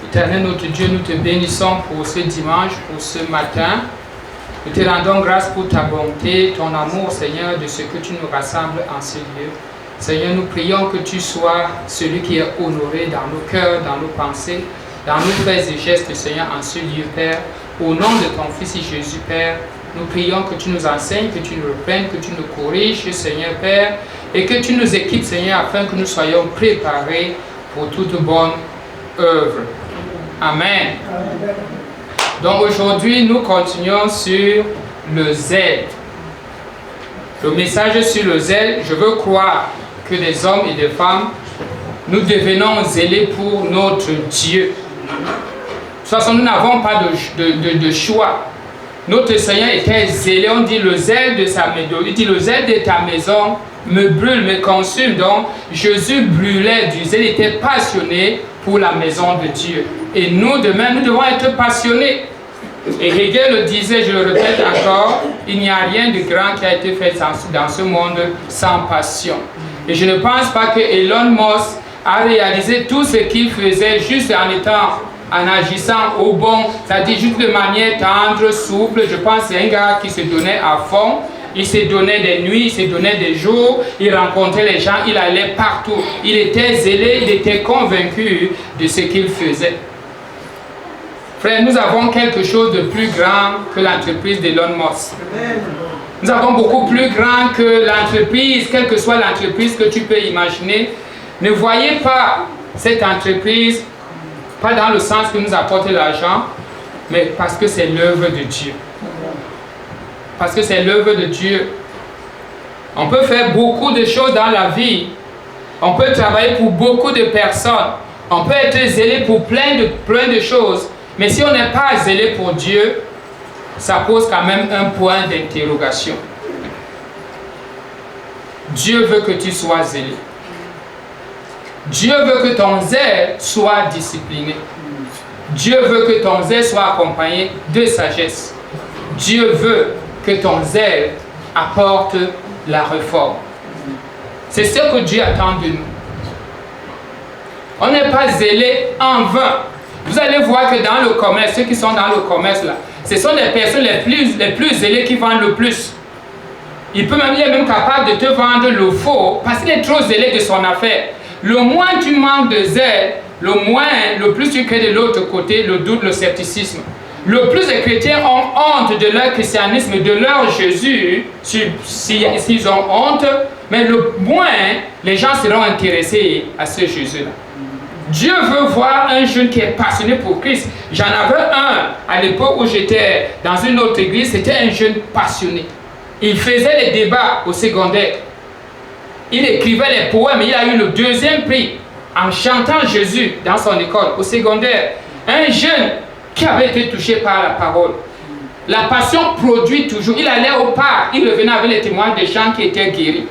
Éternel notre Dieu, nous te bénissons pour ce dimanche, pour ce matin. Nous te rendons grâce pour ta bonté, ton amour, Seigneur, de ce que tu nous rassembles en ce lieu. Seigneur, nous prions que tu sois celui qui est honoré dans nos cœurs, dans nos pensées, dans nos faits et gestes, Seigneur, en ce lieu, Père. Au nom de ton Fils Jésus, Père, nous prions que tu nous enseignes, que tu nous reprennes, que tu nous corriges, Seigneur, Père, et que tu nous équipes, Seigneur, afin que nous soyons préparés pour toute bonne œuvre. Amen. Donc aujourd'hui, nous continuons sur le zèle. Le message sur le zèle, je veux croire que des hommes et des femmes, nous devenons zélés pour notre Dieu. De toute façon, nous n'avons pas de choix. Notre Seigneur était zélé, on dit le zèle de sa maison, il dit le zèle de ta maison me brûle, me consume. Donc Jésus brûlait du zèle, il était passionné pour la maison de Dieu. Et nous, demain, nous devons être passionnés. Et Hegel le disait, je le répète encore, il n'y a rien de grand qui a été fait dans ce monde sans passion. Et je ne pense pas que Elon Musk a réalisé tout ce qu'il faisait juste en agissant au bon, c'est-à-dire juste de manière tendre, souple. Je pense que c'est un gars qui se donnait à fond. Il se donnait des nuits, il se donnait des jours, il rencontrait les gens, il allait partout. Il était zélé, il était convaincu de ce qu'il faisait. Frère, nous avons quelque chose de plus grand que l'entreprise d'Elon Musk. Nous avons beaucoup plus grand que l'entreprise, quelle que soit l'entreprise que tu peux imaginer. Ne voyez pas cette entreprise, pas dans le sens que nous apporte l'argent, mais parce que c'est l'œuvre de Dieu. Parce que c'est l'œuvre de Dieu. On peut faire beaucoup de choses dans la vie. On peut travailler pour beaucoup de personnes. On peut être zélé pour plein de choses. Mais si on n'est pas zélé pour Dieu, ça pose quand même un point d'interrogation. Dieu veut que tu sois zélé. Dieu veut que ton zèle soit discipliné. Dieu veut que ton zèle soit accompagné de sagesse. Dieu veut que ton zèle apporte la réforme. C'est ce que Dieu attend de nous. On n'est pas zélé en vain. Vous allez voir que dans le commerce, ceux qui sont dans le commerce là, ce sont les personnes les plus zélées qui vendent le plus. Il est même capable de te vendre le faux parce qu'il est trop zélé de son affaire. Le moins tu manques de zèle, le plus tu crées de l'autre côté le doute, le scepticisme. Le plus les chrétiens ont honte de leur christianisme, de leur Jésus, s'ils ont honte, mais le moins les gens seront intéressés à ce Jésus-là. Dieu veut voir un jeune qui est passionné pour Christ. J'en avais un à l'époque où j'étais dans une autre église, c'était un jeune passionné. Il faisait les débats au secondaire. Il écrivait les poèmes, il a eu le 2e prix en chantant Jésus dans son école, au secondaire. Un jeune qui avait été touché par la parole. La passion produit toujours. Il allait au parc, il revenait avec les témoignages des gens qui étaient guéris.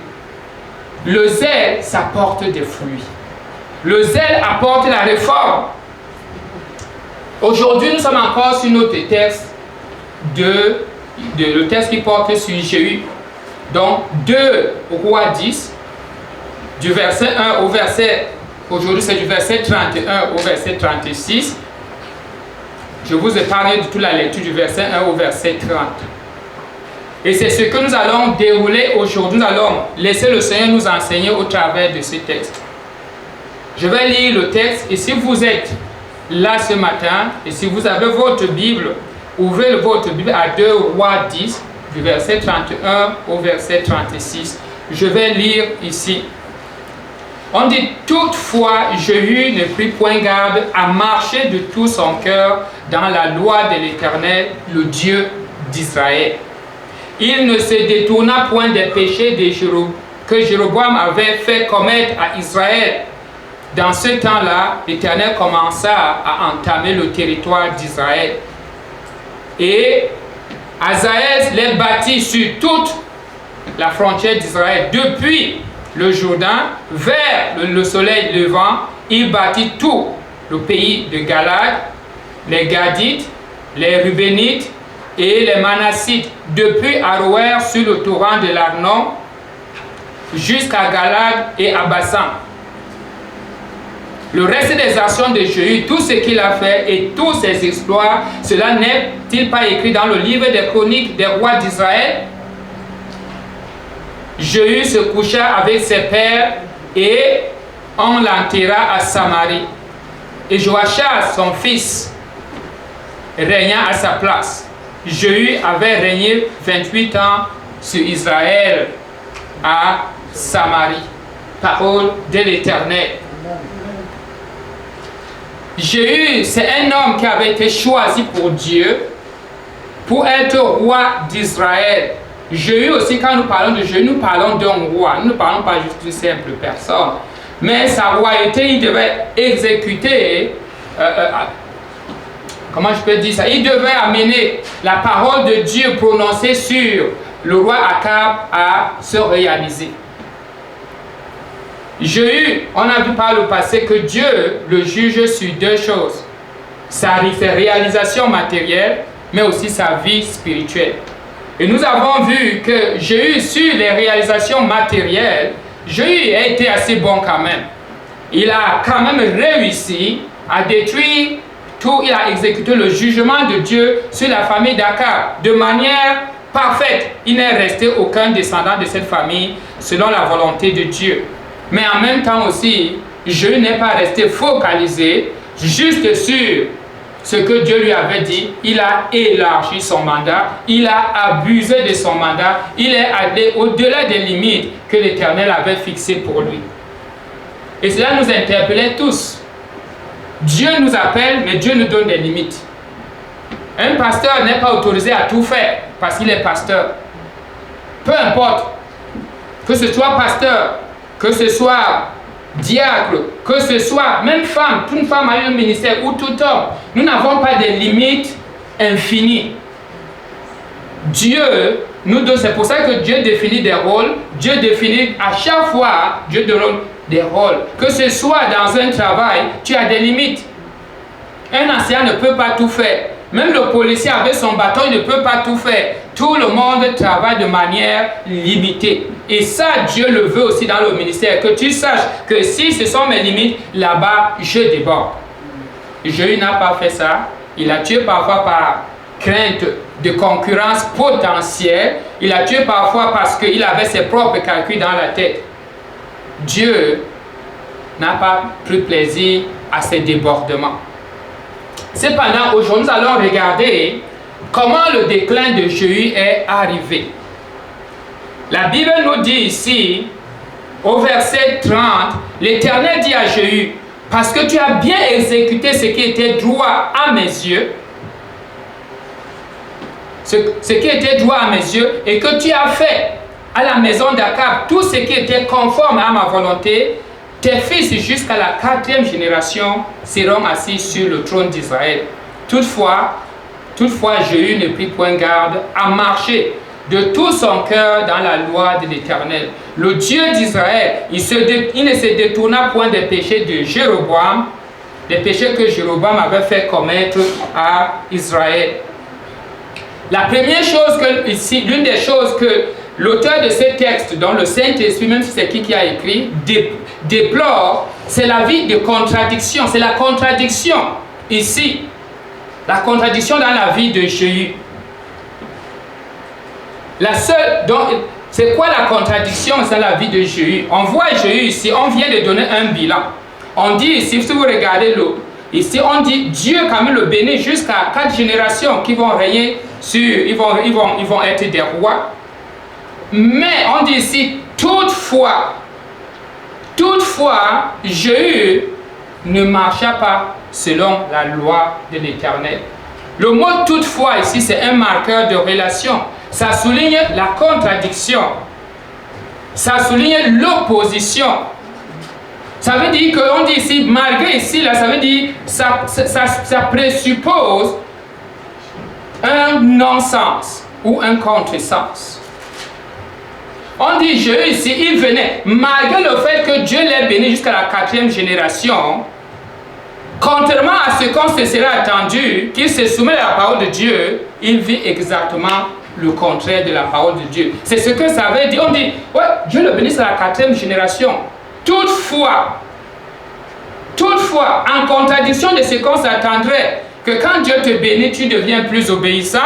Le zèle, ça porte des fruits. Le zèle apporte la réforme. Aujourd'hui, nous sommes encore sur notre texte, le texte qui porte sur Jéhu. Donc, 2 Rois 10, du verset 1 au verset, aujourd'hui c'est du verset 31 au verset 36. Je vous ai parlé de toute la lecture du verset 1 au verset 30. Et c'est ce que nous allons dérouler aujourd'hui. Nous allons laisser le Seigneur nous enseigner au travers de ce texte. Je vais lire le texte et si vous êtes là ce matin et si vous avez votre Bible, ouvrez votre Bible à 2 Rois 10, du verset 31 au verset 36. Je vais lire ici. On dit, toutefois, Jéhu ne prit point garde à marcher de tout son cœur dans la loi de l'Éternel, le Dieu d'Israël. Il ne se détourna point des péchés que Jéroboam avait fait commettre à Israël. Dans ce temps-là, l'Éternel commença à entamer le territoire d'Israël. Et Hazaël les bâtit sur toute la frontière d'Israël, depuis le Jourdain vers le soleil levant. Il bâtit tout le pays de Galad, les Gadites, les Rubénites et les Manassites, depuis Aroër sur le torrent de l'Arnon jusqu'à Galad et à Bassan. Le reste des actions de Jéhu, tout ce qu'il a fait et tous ses exploits, cela n'est-il pas écrit dans le livre des chroniques des rois d'Israël? Jéhu se coucha avec ses pères et on l'enterra à Samarie. Et Joachaz, son fils, régna à sa place. Jéhu avait régné 28 ans sur Israël à Samarie. Parole de l'Éternel. Jéhu, c'est un homme qui avait été choisi pour Dieu pour être roi d'Israël. Jéhu aussi, quand nous parlons de Jéhu, nous parlons d'un roi. Nous ne parlons pas juste d'une simple personne. Mais sa royauté, il devait exécuter, comment je peux dire ça? Il devait amener la parole de Dieu prononcée sur le roi Akab à se réaliser. Jéhu, on a vu par le passé que Dieu le juge sur deux choses. Sa réalisation matérielle, mais aussi sa vie spirituelle. Et nous avons vu que Jéhu, sur les réalisations matérielles, Jéhu a été assez bon quand même. Il a quand même réussi à détruire tout, il a exécuté le jugement de Dieu sur la famille d'Akab de manière parfaite. Il n'est resté aucun descendant de cette famille selon la volonté de Dieu. Mais en même temps aussi, Jéhu n'est pas resté focalisé juste sur ce que Dieu lui avait dit. Il a élargi son mandat, il a abusé de son mandat, il est allé au-delà des limites que l'Éternel avait fixées pour lui. Et cela nous interpellait tous. Dieu nous appelle, mais Dieu nous donne des limites. Un pasteur n'est pas autorisé à tout faire parce qu'il est pasteur. Peu importe, que ce soit pasteur, que ce soit diacre, que ce soit même femme, toute femme a un ministère ou tout homme, nous n'avons pas de limites infinies. Dieu nous donne, c'est pour ça que Dieu définit des rôles, Dieu définit à chaque fois, Dieu donne des rôles. Que ce soit dans un travail, tu as des limites. Un ancien ne peut pas tout faire. Même le policier avec son bâton, il ne peut pas tout faire. Tout le monde travaille de manière limitée. Et ça, Dieu le veut aussi dans le ministère. Que tu saches que si ce sont mes limites, là-bas, je déborde. Jéhu n'a pas fait ça. Il a tué parfois par crainte de concurrence potentielle. Il a tué parfois parce qu'il avait ses propres calculs dans la tête. Dieu n'a pas pris plaisir à ces débordements. Cependant, aujourd'hui, nous allons regarder comment le déclin de Jéhu est arrivé. La Bible nous dit ici, au verset 30, l'Éternel dit à Jéhu, parce que tu as bien exécuté ce qui était droit à mes yeux, ce qui était droit à mes yeux, et que tu as fait à la maison d'Akab tout ce qui était conforme à ma volonté, tes fils jusqu'à la 4e génération seront assis sur le trône d'Israël. Toutefois, Jéhu ne prit point garde à marcher de tout son cœur dans la loi de l'Éternel. Le Dieu d'Israël, il ne se détourna point des péchés de Jéroboam, des péchés que Jéroboam avait fait commettre à Israël. La première chose ici, l'une des choses que l'auteur de ce texte, dont le Saint-Esprit, même si c'est qui a écrit, déplore, c'est la vie de contradiction. C'est la contradiction ici. La contradiction dans la vie de Jéhu. C'est quoi la contradiction dans la vie de Jéhu? On voit Jéhu ici, on vient de donner un bilan. On dit ici, si vous regardez ici, on dit Dieu quand même le bénit jusqu'à 4 générations qui vont régner sur, ils vont être des rois. Mais on dit ici, toutefois, Jéhu ne marcha pas selon la loi de l'Éternel. Le mot toutefois ici, c'est un marqueur de relation. Ça souligne la contradiction. Ça souligne l'opposition. Ça veut dire qu'on dit ici, malgré ici, là, ça veut dire, ça présuppose un non-sens ou un contresens. On dit Jéhu ici, il venait, malgré le fait que Dieu l'ait béni jusqu'à la 4e génération, contrairement à ce qu'on se serait attendu, qu'il se soumet à la parole de Dieu, il vit exactement le contraire de la parole de Dieu. C'est ce que ça veut dire. On dit, ouais, Dieu le bénit à la 4e génération. Toutefois, Toutefois, en contradiction de ce qu'on s'attendrait, que quand Dieu te bénit, tu deviens plus obéissant,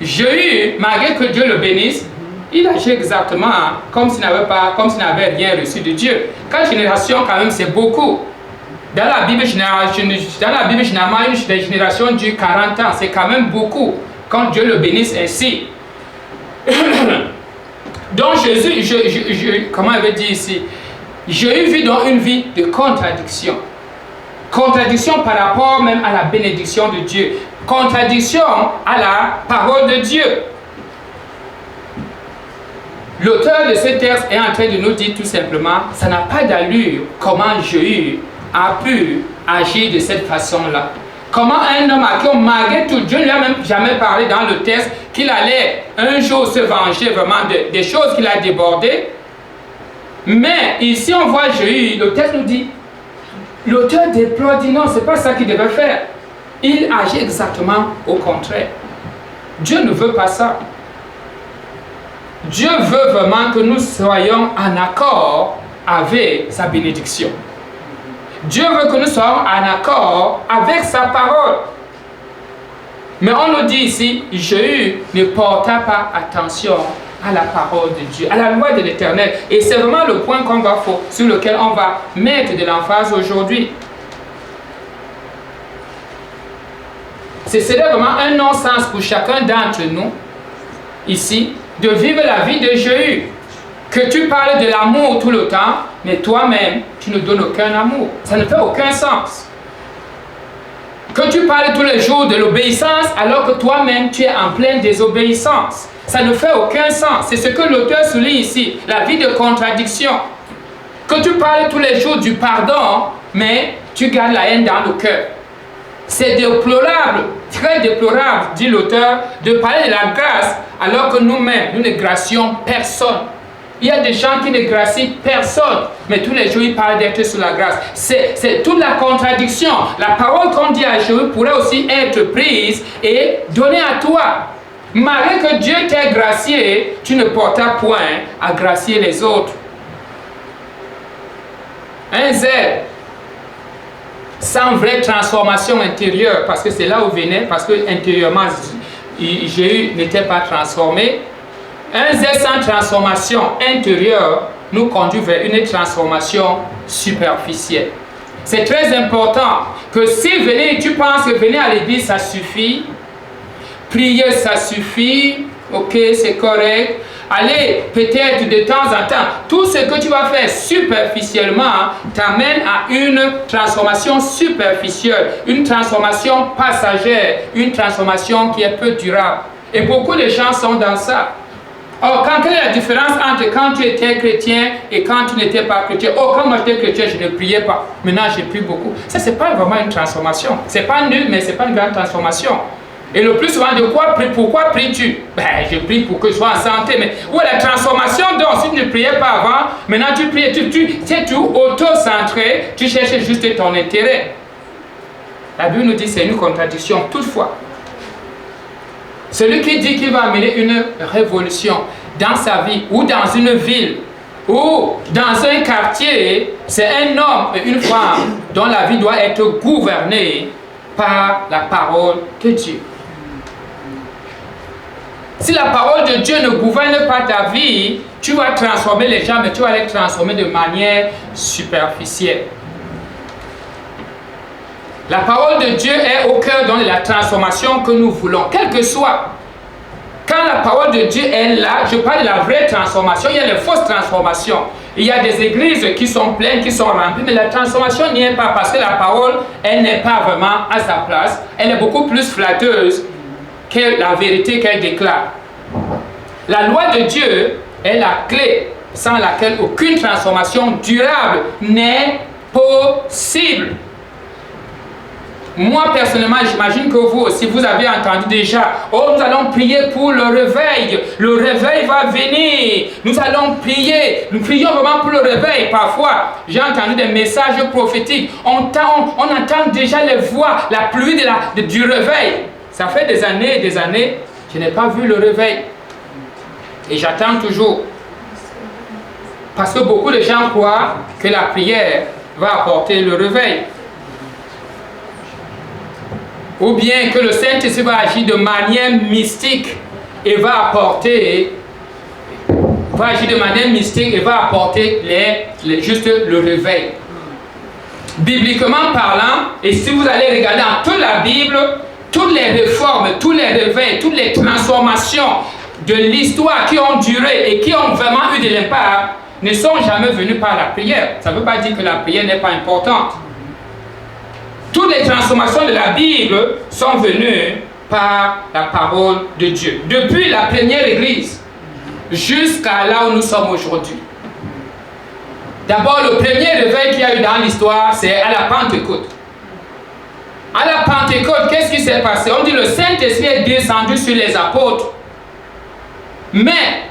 Jéhu, malgré que Dieu le bénisse, il agit exactement comme s'il n'avait rien reçu de Dieu. 4 générations, quand même, c'est beaucoup. Dans la Bible, généralement, une génération dure 40 ans. C'est quand même beaucoup quand Dieu le bénisse ainsi. Donc Jésus, comment il veut dire ici? Jéhu vit dans une vie de contradiction. Contradiction par rapport même à la bénédiction de Dieu. Contradiction à la parole de Dieu. L'auteur de ce texte est en train de nous dire tout simplement, ça n'a pas d'allure comment Jéhu a pu agir de cette façon-là. Comment un homme à qui, malgré tout, Dieu ne lui a même jamais parlé dans le texte qu'il allait un jour se venger vraiment des choses qu'il a débordées. Mais ici on voit Jéhu, le texte nous dit, l'auteur déplore, dit non, c'est pas ça qu'il devait faire. Il agit exactement au contraire. Dieu ne veut pas ça. Dieu veut vraiment que nous soyons en accord avec sa bénédiction. Dieu veut que nous soyons en accord avec sa parole. Mais on nous dit ici, Jéhu ne porta pas attention à la parole de Dieu, à la loi de l'Éternel. Et c'est vraiment le point sur lequel on va mettre de l'emphase aujourd'hui. C'est vraiment un non-sens pour chacun d'entre nous, ici, de vivre la vie de Jéhu. Que tu parles de l'amour tout le temps, mais toi-même, tu ne donnes aucun amour. Ça ne fait aucun sens. Que tu parles tous les jours de l'obéissance, alors que toi-même, tu es en pleine désobéissance. Ça ne fait aucun sens. C'est ce que l'auteur souligne ici, la vie de contradiction. Que tu parles tous les jours du pardon, mais tu gardes la haine dans le cœur. C'est déplorable, très déplorable, dit l'auteur, de parler de la grâce, alors que nous-mêmes, nous ne gracions personne. Il y a des gens qui ne gracient personne, mais tous les jours ils parlent d'être sous la grâce. C'est toute la contradiction. La parole qu'on dit à Jéhu pourrait aussi être prise et donnée à toi. Malgré que Dieu t'ait gracié, tu ne portas point à gracier les autres. Un zèle sans vraie transformation intérieure, parce que c'est là où venait, parce que intérieurement Jéhu n'était pas transformé. Un zèle sans transformation intérieure nous conduit vers une transformation superficielle. C'est très important que si tu penses que venir à l'église ça suffit, prier ça suffit, ok, c'est correct. Allez, peut-être de temps en temps, tout ce que tu vas faire superficiellement t'amène à une transformation superficielle, une transformation passagère, une transformation qui est peu durable. Et beaucoup de gens sont dans ça. Or, quelle est la différence entre quand tu étais chrétien et quand tu n'étais pas chrétien? Oh, quand moi j'étais chrétien, je ne priais pas. Maintenant, je prie beaucoup. Ça, c'est pas vraiment une transformation. C'est pas nul, mais c'est pas une grande transformation. Et le plus souvent, pourquoi pries-tu? Ben, je prie pour que je sois en santé. Mais où est la transformation? Donc, si tu ne priais pas avant, maintenant tu pries, c'est tout auto-centré, tu cherches juste ton intérêt. La Bible nous dit que c'est une contradiction. Toutefois, celui qui dit qu'il va amener une révolution dans sa vie, ou dans une ville, ou dans un quartier, c'est un homme et une femme dont la vie doit être gouvernée par la parole de Dieu. Si la parole de Dieu ne gouverne pas ta vie, tu vas transformer les gens, mais tu vas les transformer de manière superficielle. La parole de Dieu est au cœur de la transformation que nous voulons, quelle que soit. Quand la parole de Dieu est là, je parle de la vraie transformation, il y a les fausses transformations. Il y a des églises qui sont pleines, qui sont remplies, mais la transformation n'y est pas parce que la parole, elle n'est pas vraiment à sa place. Elle est beaucoup plus flatteuse que la vérité qu'elle déclare. La loi de Dieu est la clé sans laquelle aucune transformation durable n'est possible. Moi, personnellement, j'imagine que vous aussi, vous avez entendu déjà, oh, nous allons prier pour le réveil. Le réveil va venir. Nous allons prier. Nous prions vraiment pour le réveil. Parfois, j'ai entendu des messages prophétiques. On entend déjà les voix, la pluie du réveil. Ça fait des années, je n'ai pas vu le réveil. Et j'attends toujours. Parce que beaucoup de gens croient que la prière va apporter le réveil. ou bien que le Saint-Esprit va agir de manière mystique et va apporter juste le réveil. Bibliquement parlant, et si vous allez regarder dans toute la Bible, toutes les réformes, tous les réveils, toutes les transformations de l'histoire qui ont duré et qui ont vraiment eu de l'impact ne sont jamais venues par la prière. Ça ne veut pas dire que la prière n'est pas importante. Toutes les transformations de la Bible sont venues par la parole de Dieu. Depuis la première Église jusqu'à là où nous sommes aujourd'hui. D'abord, le premier réveil qu'il y a eu dans l'histoire, c'est à la Pentecôte. À la Pentecôte, qu'est-ce qui s'est passé? On dit que le Saint-Esprit est descendu sur les apôtres. Mais,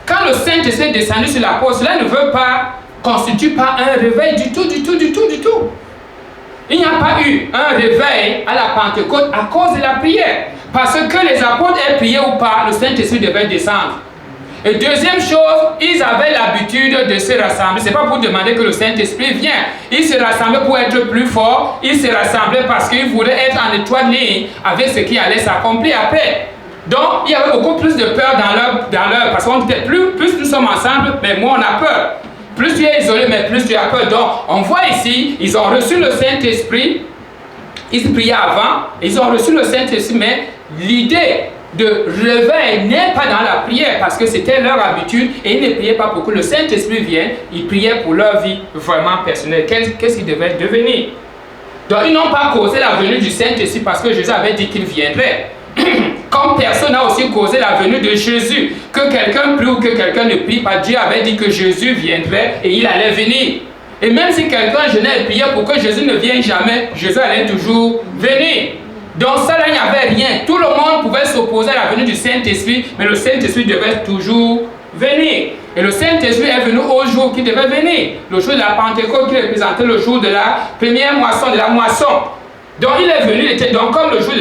quand le Saint-Esprit est descendu sur l'apôtre, cela ne veut pas constituer pas un réveil du tout. Il n'y a pas eu un réveil à la Pentecôte à cause de la prière. Parce que les apôtres aient prié ou pas, le Saint-Esprit devait descendre. Et deuxième chose, ils avaient l'habitude de se rassembler. Ce n'est pas pour demander que le Saint-Esprit vienne. Ils se rassemblaient pour être plus forts. Ils se rassemblaient parce qu'ils voulaient être en étroite ligne avec ce qui allait s'accomplir après. Donc, il y avait beaucoup plus de peur dans leur parce qu'on disait, plus nous sommes ensemble, mais moins on a peur. Plus tu es isolé, mais plus tu as peur. Donc, on voit ici, ils ont reçu le Saint-Esprit. Ils priaient avant, ils ont reçu le Saint-Esprit, mais l'idée de réveil n'est pas dans la prière parce que c'était leur habitude et ils ne priaient pas pour que le Saint-Esprit vienne, ils priaient pour leur vie vraiment personnelle. Qu'est-ce qu'ils devaient devenir? Donc ils n'ont pas causé la venue du Saint-Esprit parce que Jésus avait dit qu'il viendrait. Comme personne n'a aussi causé la venue de Jésus, que quelqu'un prie ou que quelqu'un ne prie pas, Dieu avait dit que Jésus viendrait et il allait venir. Et même si quelqu'un jeûnait et priait pour que Jésus ne vienne jamais, Jésus allait toujours venir. Donc ça là, il n'y avait rien. Tout le monde pouvait s'opposer à la venue du Saint-Esprit, mais le Saint-Esprit devait toujours venir. Et le Saint-Esprit est venu au jour qui devait venir. Le jour de la Pentecôte qui représentait le jour de la première moisson, de la moisson. Donc il est venu, il était donc comme le jour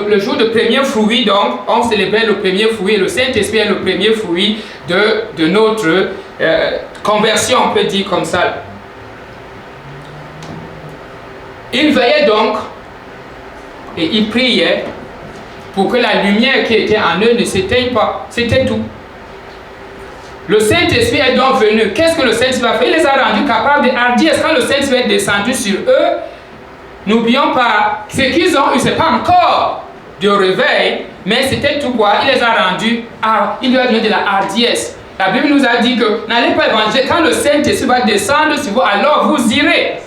le jour de premier fruit, donc on célébrait le premier fruit. Et le Saint-Esprit est le premier fruit de notre conversion, on peut dire comme ça. Il veillait donc et il priait pour que la lumière qui était en eux ne s'éteigne pas. C'était tout. Le Saint-Esprit est donc venu. Qu'est-ce que le Saint-Esprit a fait? Il les a rendus capables de hardiesse. Quand le Saint-Esprit est descendu sur eux, n'oublions pas, ce qu'ils ont eu, ce n'est pas encore de réveil, mais c'était tout quoi? Il les a rendus, il leur a donné de la hardiesse. La Bible nous a dit que n'allez pas évangéliser. Quand le Saint-Esprit va descendre sur vous, alors vous irez.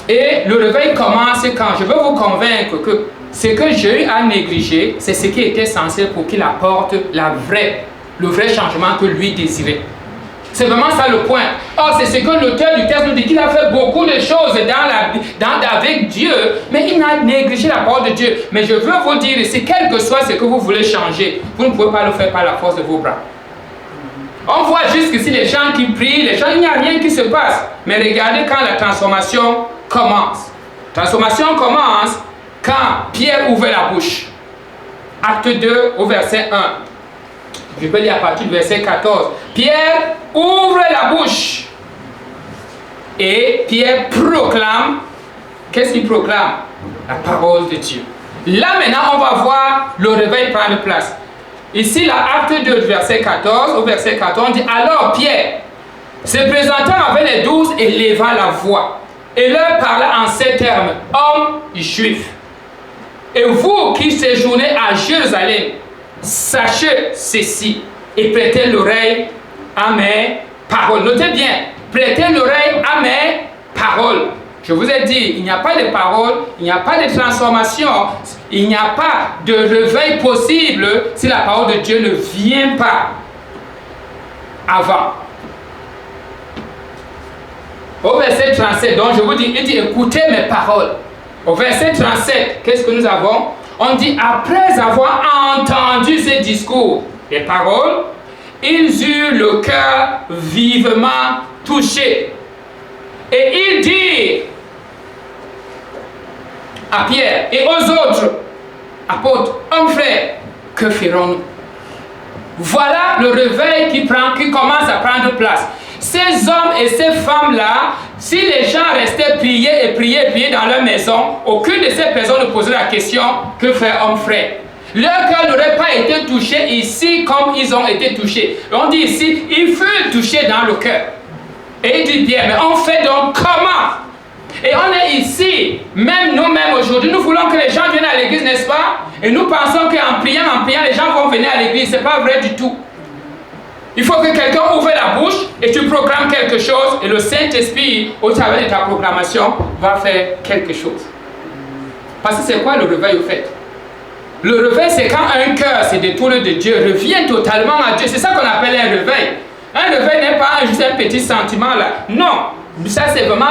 Et le réveil commence quand je veux vous convaincre que ce que Jésus a négligé, c'est ce qui était censé pour qu'il apporte le vrai changement que lui désirait. C'est vraiment ça le point. Or, c'est ce que l'auteur du texte nous dit, qu'il a fait beaucoup de choses avec Dieu, mais il a négligé la parole de Dieu. Mais je veux vous dire ici, quel que soit ce que vous voulez changer, vous ne pouvez pas le faire par la force de vos bras. On voit jusqu'ici les gens qui prient, il n'y a rien qui se passe. Mais regardez quand la transformation commence. La transformation commence quand Pierre ouvre la bouche. Acte 2 au verset 1. Je peux lire à partir du verset 14. Pierre ouvre la bouche. Et Pierre proclame. Qu'est-ce qu'il proclame? La parole de Dieu. Là maintenant, on va voir le réveil prendre place. Ici, là, acte 2, verset 14, au verset 14, on dit, alors Pierre, se présentant avec les 12 et levant la voix, et leur parla en ces termes, hommes juifs, et vous qui séjournez à Jérusalem, sachez ceci, et prêtez l'oreille à mes paroles. Notez bien, prêtez l'oreille à mes paroles. Je vous ai dit, il n'y a pas de parole, il n'y a pas de transformation, il n'y a pas de réveil possible si la parole de Dieu ne vient pas avant. Au verset 37, donc je vous dis, il dit, écoutez mes paroles. Au verset 37, qu'est-ce que nous avons? On dit, après avoir entendu ces discours, les paroles, ils eurent le cœur vivement touché. Et ils dirent à Pierre et aux autres apôtres, hommes frères, que ferons-nous? Voilà le réveil qui commence à prendre place. Ces hommes et ces femmes-là si les gens restaient prier dans leur maison, aucune de ces personnes ne posait la question que faire homme frère. Leur cœur n'aurait pas été touché ici comme ils ont été touchés. On dit ici, il fut touché dans le cœur. Et il dit bien, mais on fait donc comment? Et on est ici, même nous-mêmes aujourd'hui, nous voulons que les gens viennent à l'église, n'est-ce pas? Et nous pensons qu'en priant, les gens vont venir à l'église. Ce n'est pas vrai du tout. Il faut que quelqu'un ouvre la bouche et tu programmes quelque chose et le Saint-Esprit, au travers de ta programmation, va faire quelque chose. Parce que c'est quoi le réveil au fait? Le réveil, c'est quand un cœur se détourne de Dieu, revient totalement à Dieu. C'est ça qu'on appelle un réveil. Un réveil n'est pas juste un petit sentiment là. Non. Ça, c'est vraiment,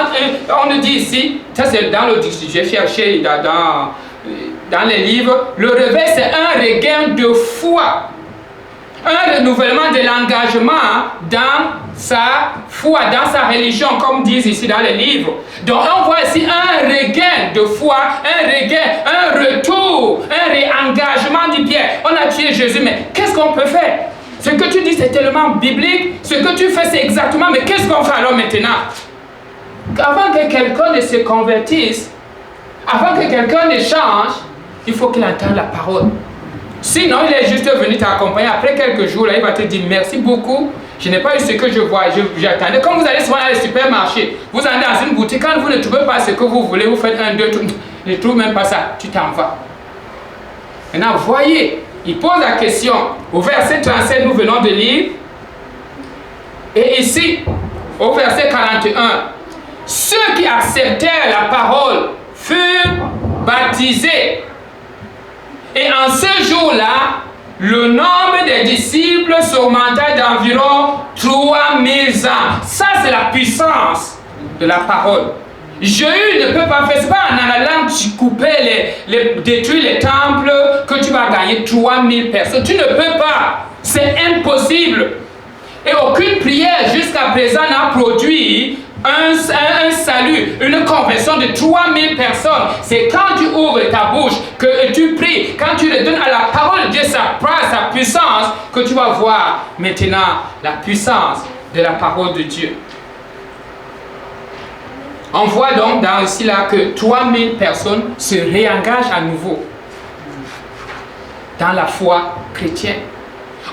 on nous dit ici, ça c'est dans le dictionnaire, j'ai cherché dans les livres, le réveil c'est un regain de foi, un renouvellement de l'engagement dans sa foi, dans sa religion, comme disent ici dans les livres. Donc on voit ici un regain de foi, un regain, un retour, un réengagement du bien. On a tué Jésus, mais qu'est-ce qu'on peut faire? Ce que tu dis c'est tellement biblique, ce que tu fais c'est exactement, mais qu'est-ce qu'on fait alors maintenant? Avant que quelqu'un ne se convertisse, avant que quelqu'un ne change, il faut qu'il entende la parole. Sinon, il est juste venu t'accompagner. Après quelques jours, là, il va te dire merci beaucoup. Je n'ai pas eu ce que je vois. J'attendais. Comme vous allez souvent dans les supermarchés, vous allez dans une boutique, quand vous ne trouvez pas ce que vous voulez, vous faites 1, 2, tu ne trouves même pas ça, tu t'en vas. Maintenant, voyez, il pose la question. Au verset 37, nous venons de lire. Et ici, au verset 41, ceux qui acceptèrent la parole furent baptisés. Et en ce jour-là, le nombre des disciples s'augmenta d'environ 3000 ans. Ça, c'est la puissance de la parole. Jésus ne peut pas faire, c'est pas en allant tu couper, détruire les temples que tu vas gagner 3000 personnes. Tu ne peux pas. C'est impossible. Et aucune prière jusqu'à présent n'a produit un salut, une conversion de 3000 personnes. C'est quand tu ouvres ta bouche, que tu pries, quand tu le donnes à la parole de Dieu, sa puissance, que tu vas voir maintenant la puissance de la parole de Dieu. On voit donc dans ici là que 3000 personnes se réengagent à nouveau dans la foi chrétienne.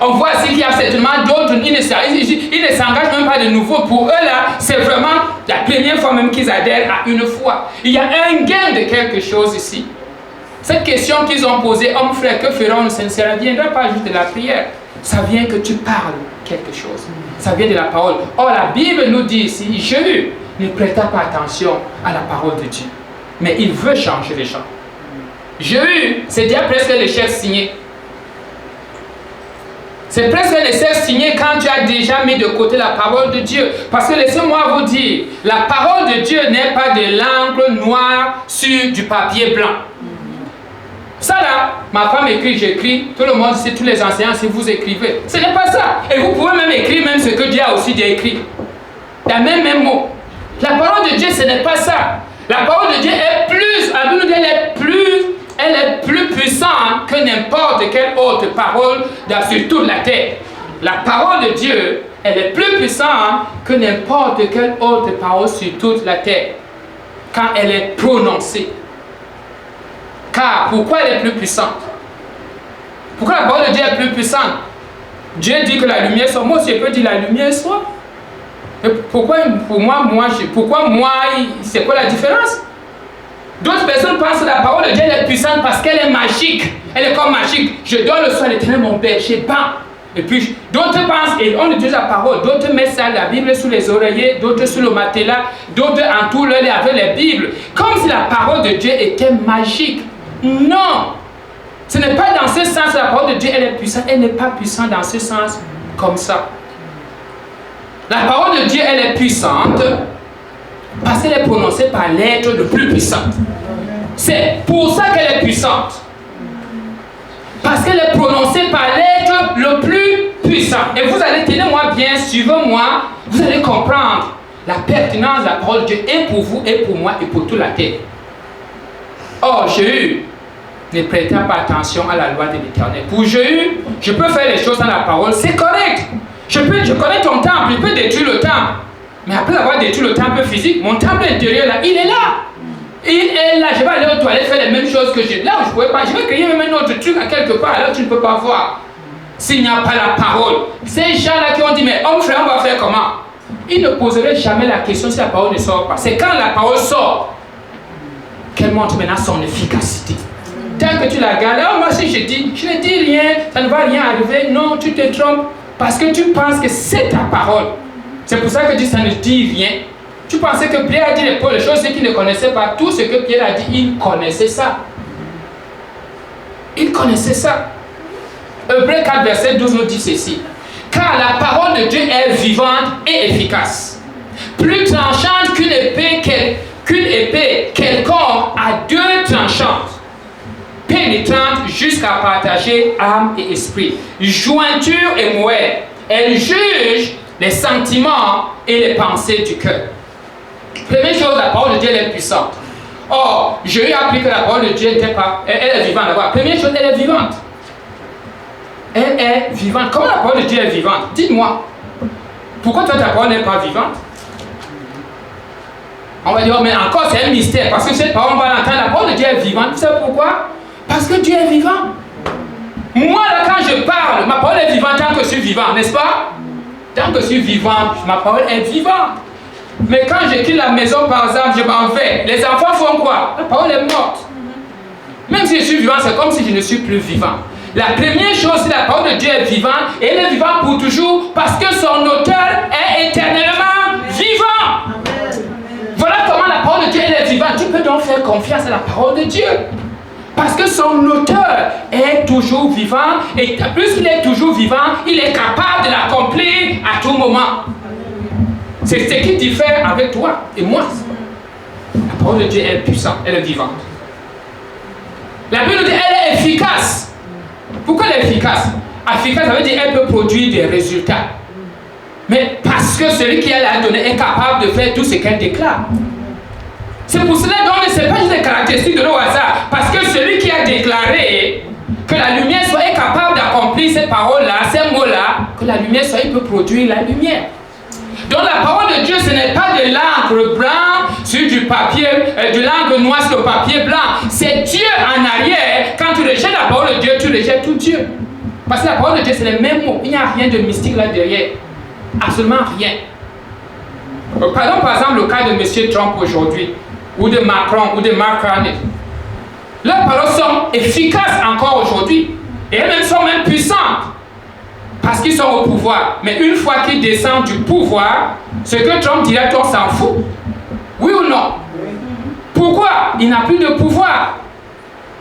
On voit ici qu'il y a certainement d'autres, ils ne s'engagent même pas de nouveau. Pour eux là, c'est vraiment la première fois même qu'ils adhèrent à une foi. Il y a un gain de quelque chose ici. Cette question qu'ils ont posée, homme frère, que ferons-nous? Ça ne viendra pas juste de la prière. Ça vient que tu parles quelque chose. Ça vient de la parole. Or la Bible nous dit ici, Jésus ne prêta pas attention à la parole de Dieu. Mais il veut changer les gens. Jésus, c'est déjà presque l'échec signé. C'est presque l'échec signé quand tu as déjà mis de côté la parole de Dieu. Parce que laissez-moi vous dire, la parole de Dieu n'est pas de l'encre noire sur du papier blanc. Ça là, ma femme écrit, j'écris, tout le monde sait, tous les enseignants, si vous écrivez. Ce n'est pas ça. Et vous pouvez même écrire même ce que Dieu a aussi déjà écrit. Il y a même mot. La parole de Dieu, ce n'est pas ça. La parole de Dieu est plus, la Bible nous dit, elle est plus puissante que n'importe quelle autre parole sur toute la terre. La parole de Dieu, elle est plus puissante que n'importe quelle autre parole sur toute la terre. Quand elle est prononcée. Car, pourquoi elle est plus puissante? Pourquoi la parole de Dieu est plus puissante? Dieu dit que la lumière soit. Moi aussi, je peux dire la lumière soit. Et pourquoi c'est quoi la différence? D'autres personnes pensent que la parole de Dieu est puissante parce qu'elle est magique. Elle est comme magique. Je donne le soin de l'Éternel mon berger, bam. Et puis d'autres pensent, et on utilise la parole, d'autres mettent ça, la Bible sous les oreillers, d'autres sous le matelas, d'autres entourent leur lit avec les Bibles. Comme si la parole de Dieu était magique. Non. Ce n'est pas dans ce sens que la parole de Dieu elle est puissante. Elle n'est pas puissante dans ce sens comme ça. La parole de Dieu elle est puissante parce qu'elle est prononcée par l'être le plus puissant. C'est pour ça qu'elle est puissante. Parce qu'elle est prononcée par l'être le plus puissant. Et vous allez, tenez-moi bien, suivez-moi, vous allez comprendre la pertinence de la parole de Dieu et pour vous, et pour moi, et pour toute la terre. Or, Jésus ne prêtait pas attention à la loi de l'Éternel. Pour Jésus, je peux faire les choses dans la parole, c'est correct. Je connais ton temple, je peux détruire le temple. Mais après avoir détruit le temple physique, mon temple intérieur, là, il est là. Il est là. Je vais aller aux toilettes faire les mêmes choses que j'ai. Là où je ne pouvais pas, je vais créer même un autre truc à quelque part, là où tu ne peux pas voir. S'il n'y a pas la parole. Ces gens-là qui ont dit, mais homme frère, on va faire comment? Ils ne poseraient jamais la question si la parole ne sort pas. C'est quand la parole sort qu'elle montre maintenant son efficacité. Tant que tu la gardes, oh, moi si je dis, je ne dis rien, ça ne va rien arriver. Non, tu te trompes parce que tu penses que c'est ta parole. C'est pour ça que Dieu, ça ne dit rien. Tu pensais que Pierre a dit les choses qu'il ne connaissait pas. Tout ce que Pierre a dit, il connaissait ça. Il connaissait ça. Hébreux 4, verset 12 nous dit ceci. Car la parole de Dieu est vivante et efficace. Plus tranchante qu'une épée quelconque à deux tranchantes. Pénétrante jusqu'à partager âme et esprit. Jointure et moelle. Elle juge les sentiments et les pensées du cœur. Première chose, la parole de Dieu elle est puissante. Or, j'ai appris que la parole de Dieu n'était pas... Elle est vivante d'abord. Première chose, elle est vivante. Elle est vivante. Comment la parole de Dieu est vivante? Dites-moi. Pourquoi toi ta parole n'est pas vivante? On va dire, mais encore c'est un mystère. Parce que cette parole, on va l'entendre. La parole de Dieu est vivante. Vous savez pourquoi? Parce que Dieu est vivant. Moi, là, quand je parle, ma parole est vivante tant que je suis vivant, n'est-ce pas? Tant que je suis vivant, ma parole est vivante. Mais quand je quitte la maison, par exemple, je m'en vais. Les enfants font quoi? La parole est morte. Même si je suis vivant, c'est comme si je ne suis plus vivant. La première chose, c'est la parole de Dieu est vivante. Et elle est vivante pour toujours parce que son auteur est éternellement vivant. Voilà comment la parole de Dieu elle est vivante. Tu peux donc faire confiance à la parole de Dieu. Parce que son auteur est toujours vivant. Et puisqu'il est toujours vivant, il est capable de l'accomplir à tout moment. C'est ce qui diffère avec toi et moi. La parole de Dieu est puissante, elle est vivante. La Bible dit elle est efficace. Pourquoi elle est efficace? Efficace, ça veut dire qu'elle peut produire des résultats. Mais parce que celui qui l'a donné est capable de faire tout ce qu'elle déclare. C'est pour cela donc ce n'est pas juste des caractéristiques de nos hasards. Parce que celui qui a déclaré que la lumière soit capable d'accomplir ces paroles-là, ces mots-là, que la lumière soit, il peut produire la lumière. Donc la parole de Dieu, ce n'est pas de l'encre blanc sur du papier, de l'encre noire sur le papier blanc. C'est Dieu en arrière. Quand tu rejettes la parole de Dieu, tu rejettes tout Dieu. Parce que la parole de Dieu, c'est les mêmes mots. Il n'y a rien de mystique là derrière. Absolument rien. Prenons par exemple le cas de M. Trump aujourd'hui, ou de Macron, ou de Mark Carney. Leurs paroles sont efficaces encore aujourd'hui. Et elles sont même puissantes. Parce qu'ils sont au pouvoir. Mais une fois qu'ils descendent du pouvoir, ce que Trump dirait, on s'en fout. Oui ou non? Pourquoi? Il n'a plus de pouvoir.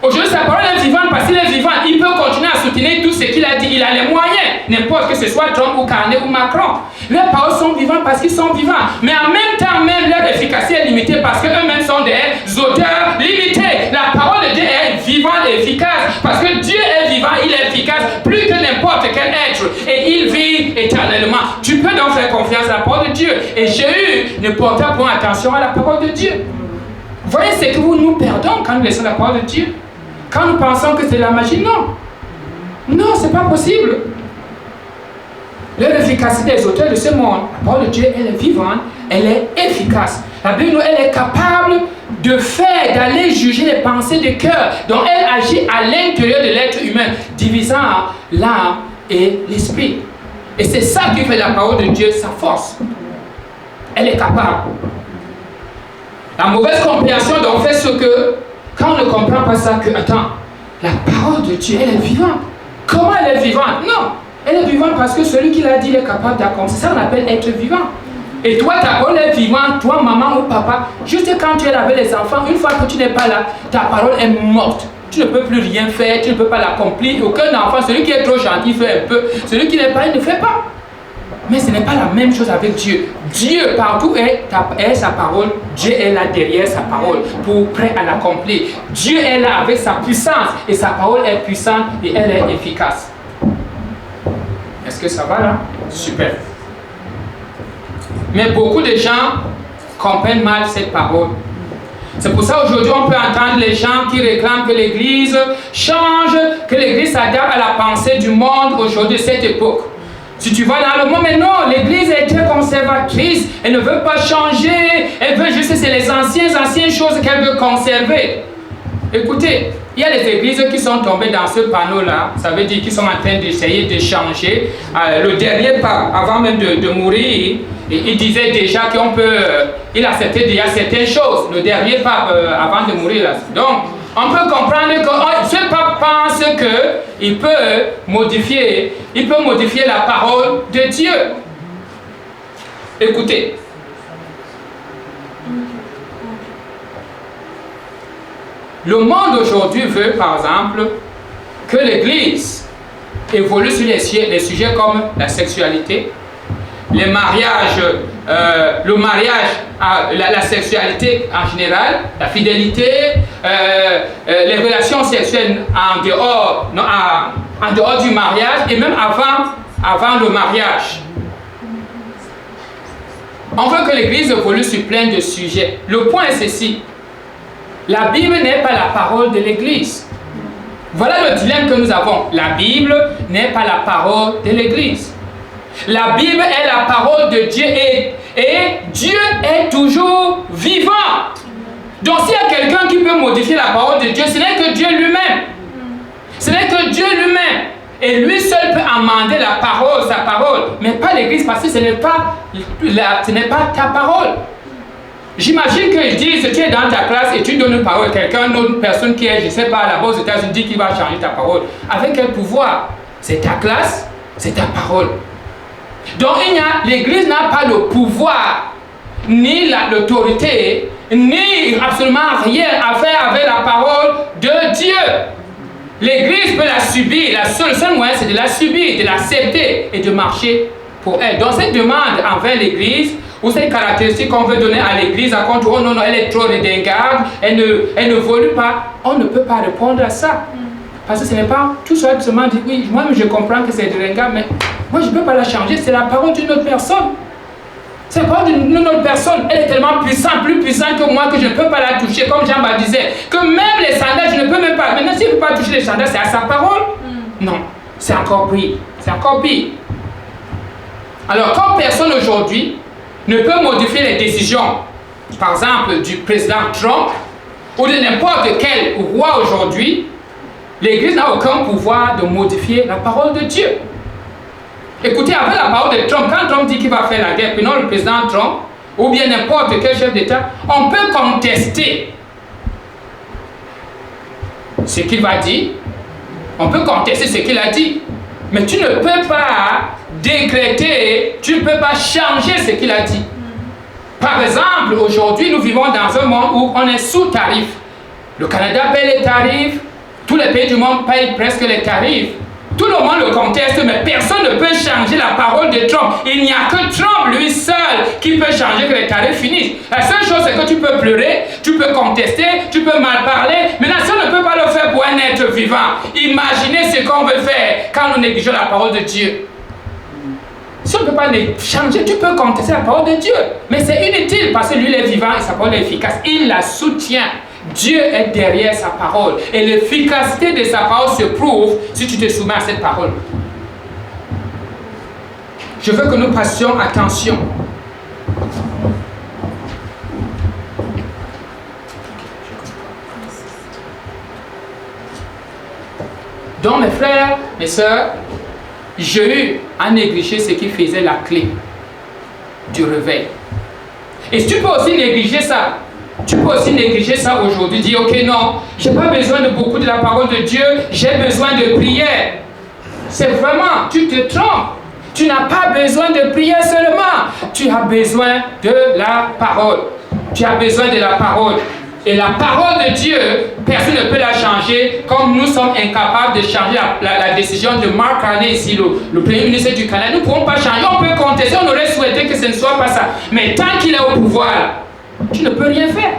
Aujourd'hui, sa parole est vivante parce qu'il est vivant. Il peut continuer à soutenir tout ce qu'il a dit. Il a les moyens. N'importe que ce soit Trump ou Carney ou Macron. Leurs paroles sont vivantes parce qu'ils sont vivants. Mais en même temps, même leur efficacité est limitée parce qu'eux-mêmes sont des auteurs limités. La parole de Dieu est vivante et efficace parce que Dieu est vivant, il est efficace plus que n'importe quel être. Et il vit éternellement. Tu peux donc faire confiance à la parole de Dieu. Et Jésus ne portait point attention à la parole de Dieu. Vous voyez ce que nous perdons quand nous laissons la parole de Dieu. Quand nous pensons que c'est la magie, non. Non, ce n'est pas possible. L'efficacité des auteurs de ce monde, la parole de Dieu, elle est vivante, elle est efficace. La Bible, elle est capable de faire, d'aller juger les pensées du cœur. Donc elle agit à l'intérieur de l'être humain, divisant l'âme et l'esprit. Et c'est ça qui fait la parole de Dieu sa force. Elle est capable. La mauvaise compréhension donc fait ce que, quand on ne comprend pas ça, que, attends, la parole de Dieu, elle est vivante. Comment elle est vivante? Non, elle est vivante parce que celui qui l'a dit, il est capable d'accomplir. C'est ça qu'on appelle être vivant. Et toi, ta parole est vivante, toi, maman ou papa, juste quand tu es là avec les enfants, une fois que tu n'es pas là, ta parole est morte. Tu ne peux plus rien faire, tu ne peux pas l'accomplir. Aucun enfant, celui qui est trop gentil fait un peu, celui qui n'est pas, il ne fait pas. Mais ce n'est pas la même chose avec Dieu. Dieu, partout est sa parole. Dieu est là derrière sa parole, prêt à l'accomplir. Dieu est là avec sa puissance, et sa parole est puissante et elle est efficace. Est-ce que ça va là? Super. Mais beaucoup de gens comprennent mal cette parole. C'est pour ça aujourd'hui on peut entendre les gens qui réclament que l'Église change, que l'Église s'adapte à la pensée du monde aujourd'hui, cette époque. Si tu vas dans le monde, mais non, l'église est très conservatrice, elle ne veut pas changer, elle veut juste, c'est les anciennes choses qu'elle veut conserver. Écoutez, il y a les églises qui sont tombées dans ce panneau-là, ça veut dire qu'ils sont en train d'essayer de changer. Le dernier pape, avant même de mourir, il disait déjà qu'on peut, il acceptait déjà certaines choses, le dernier pape avant de mourir. Là. Donc, on peut comprendre que ce pape pense qu'il peut modifier la parole de Dieu. Écoutez. Le monde aujourd'hui veut, par exemple, que l'Église évolue sur les sujets comme la sexualité, les mariages, le mariage, la sexualité en général, la fidélité, les relations sexuelles en dehors du mariage et même avant le mariage. On veut que l'Église évolue sur plein de sujets. Le point est ceci. La Bible n'est pas la parole de l'Église. Voilà le dilemme que nous avons. La Bible n'est pas la parole de l'Église. La Bible est la parole de Dieu et Dieu est toujours vivant. Donc s'il y a quelqu'un qui peut modifier la parole de Dieu, ce n'est que Dieu lui-même. Ce n'est que Dieu lui-même. Et lui seul peut amender la parole, sa parole, mais pas l'Église, parce que ce n'est pas ta parole. J'imagine qu'ils disent, tu es dans ta classe et tu donnes une parole à quelqu'un, une autre personne qui est, je ne sais pas, là-bas aux États-Unis, dit qu'il va changer ta parole. Avec quel pouvoir? C'est ta classe, c'est ta parole. Donc l'Église n'a pas le pouvoir, ni l'autorité, ni absolument rien à faire avec la parole de Dieu. L'Église peut la subir, le seul moyen c'est de la subir, de l'accepter et de marcher pour elle. Donc cette demande envers l'Église, ou ces caractéristiques qu'on veut donner à l'Église, à contre, oh non, elle est trop redingarde, elle ne évolue pas, on ne peut pas répondre à ça. Parce que ce n'est pas tout simplement dire, oui, moi je comprends que c'est de ringard, mais moi je ne peux pas la changer, c'est la parole d'une autre personne. C'est la parole d'une autre personne, elle est tellement puissante, plus puissante que moi, que je ne peux pas la toucher, comme Jean disait, que même les sandales, je ne peux même pas. Maintenant, si je ne peux pas toucher les sandales, c'est à sa parole. Non, c'est encore pire. C'est encore pire. Alors, comme personne aujourd'hui ne peut modifier les décisions, par exemple, du président Trump, ou de n'importe quel roi aujourd'hui, l'Église n'a aucun pouvoir de modifier la parole de Dieu. Écoutez, avec la parole de Trump, quand Trump dit qu'il va faire la guerre, puis non le président Trump, ou bien n'importe quel chef d'État, on peut contester ce qu'il va dire, on peut contester ce qu'il a dit, mais tu ne peux pas décréter, tu ne peux pas changer ce qu'il a dit. Par exemple, aujourd'hui, nous vivons dans un monde où on est sous tarif. Le Canada paie les tarifs, tous les pays du monde payent presque les tarifs. Tout le monde le conteste, mais personne ne peut changer la parole de Trump. Il n'y a que Trump, lui seul, qui peut changer que les tarifs finissent. La seule chose, c'est que tu peux pleurer, tu peux contester, tu peux mal parler, mais si on ne peut pas le faire pour un être vivant, imaginez ce qu'on veut faire quand nous négligeons la parole de Dieu. Si on ne peut pas changer, tu peux contester la parole de Dieu. Mais c'est inutile parce que lui, il est vivant et sa parole est efficace. Il la soutient. Dieu est derrière sa parole. Et l'efficacité de sa parole se prouve si tu te soumets à cette parole. Je veux que nous passions attention. Donc mes frères, mes sœurs, j'ai eu à négliger ce qui faisait la clé du réveil. Et si tu peux aussi négliger ça, tu peux aussi négliger ça aujourd'hui, dire ok non, je n'ai pas besoin de beaucoup de la parole de Dieu, j'ai besoin de prière. C'est vraiment, tu te trompes. Tu n'as pas besoin de prière seulement, tu as besoin de la parole. Tu as besoin de la parole. Et la parole de Dieu, personne ne peut la changer, comme nous sommes incapables de changer la décision de Mark Carney ici, le Premier ministre du Canada. Nous ne pouvons pas changer, on peut contester, on aurait souhaité que ce ne soit pas ça. Mais tant qu'il est au pouvoir, tu ne peux rien faire.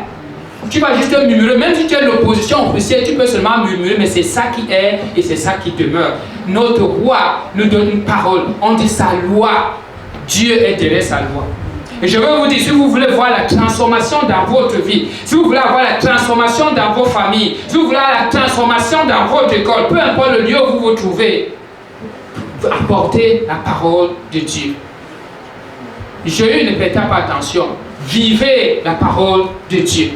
Tu vas juste murmurer, même si tu es l'opposition officielle, tu peux seulement murmurer, mais c'est ça qui est et c'est ça qui demeure. Notre roi nous donne une parole, on dit sa loi. Dieu est derrière sa loi. Et je veux vous dire, si vous voulez voir la transformation dans votre vie, si vous voulez avoir la transformation dans vos familles, si vous voulez avoir la transformation dans votre école, peu importe le lieu où vous vous trouvez, apporter la parole de Dieu. Jésus ne prêta pas attention. Vivez la parole de Dieu.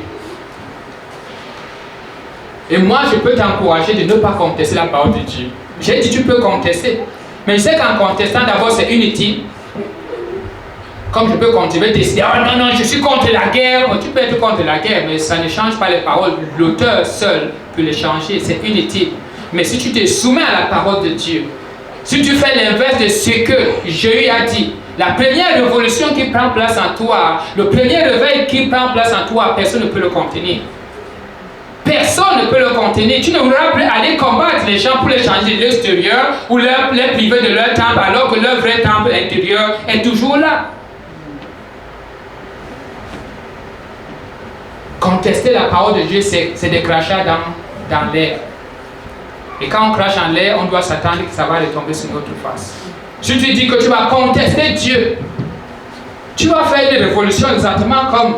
Et moi, je peux t'encourager de ne pas contester la parole de Dieu. J'ai dit, tu peux contester. Mais je sais qu'en contestant, d'abord, c'est inutile. Comme je peux continuer à décider, oh non, non, je suis contre la guerre. Tu peux être contre la guerre, mais ça ne change pas les paroles. L'auteur seul peut les changer, c'est inutile. Mais si tu te soumets à la parole de Dieu, si tu fais l'inverse de ce que Jésus a dit, la première révolution qui prend place en toi, le premier réveil qui prend place en toi, personne ne peut le contenir. Personne ne peut le contenir. Tu ne voudras plus aller combattre les gens pour les changer de l'extérieur ou les priver de leur temple alors que leur vrai temple intérieur est toujours là. Contester la parole de Dieu, c'est des crachats dans l'air. Et quand on crache en l'air, on doit s'attendre que ça va retomber sur notre face. Si tu dis que tu vas contester Dieu, tu vas faire une révolution exactement comme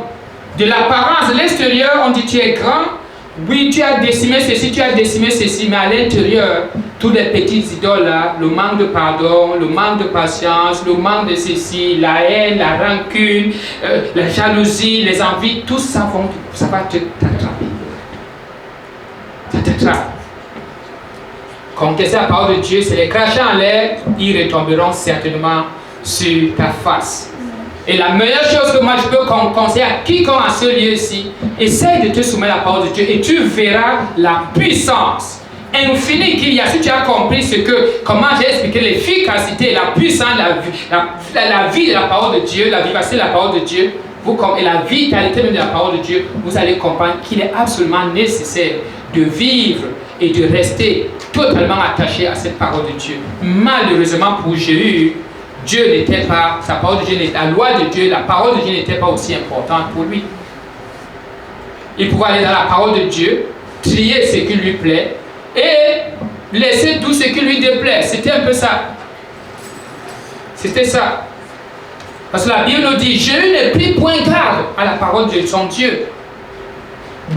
de l'apparence. L'extérieur, on dit tu es grand. Oui, tu as décimé ceci, tu as décimé ceci, mais à l'intérieur, tous les petits idoles là, le manque de pardon, le manque de patience, le manque de ceci, la haine, la rancune, la jalousie, les envies, tout ça, ça va t'attraper. Ça t'attrape. Contester la parole de Dieu, c'est les cracher en l'air, ils retomberont certainement sur ta face. Et la meilleure chose que moi je peux conseiller à quiconque en ce lieu ici, essaye de te soumettre à la parole de Dieu et tu verras la puissance infinie qu'il y a. Si tu as compris comment j'ai expliqué l'efficacité, la puissance, la vie de la parole de Dieu, la vivacité de la parole de Dieu, et la vitalité même de la parole de Dieu, vous allez comprendre qu'il est absolument nécessaire de vivre et de rester totalement attaché à cette parole de Dieu. Malheureusement pour Jésus, Dieu n'était pas, sa parole de Dieu, la loi de Dieu, la parole de Dieu n'était pas aussi importante pour lui. Il pouvait aller dans la parole de Dieu, trier ce qui lui plaît et laisser tout ce qui lui déplaît. C'était un peu ça. C'était ça. Parce que la Bible nous dit, Jésus ne prit point garde à la parole de son Dieu.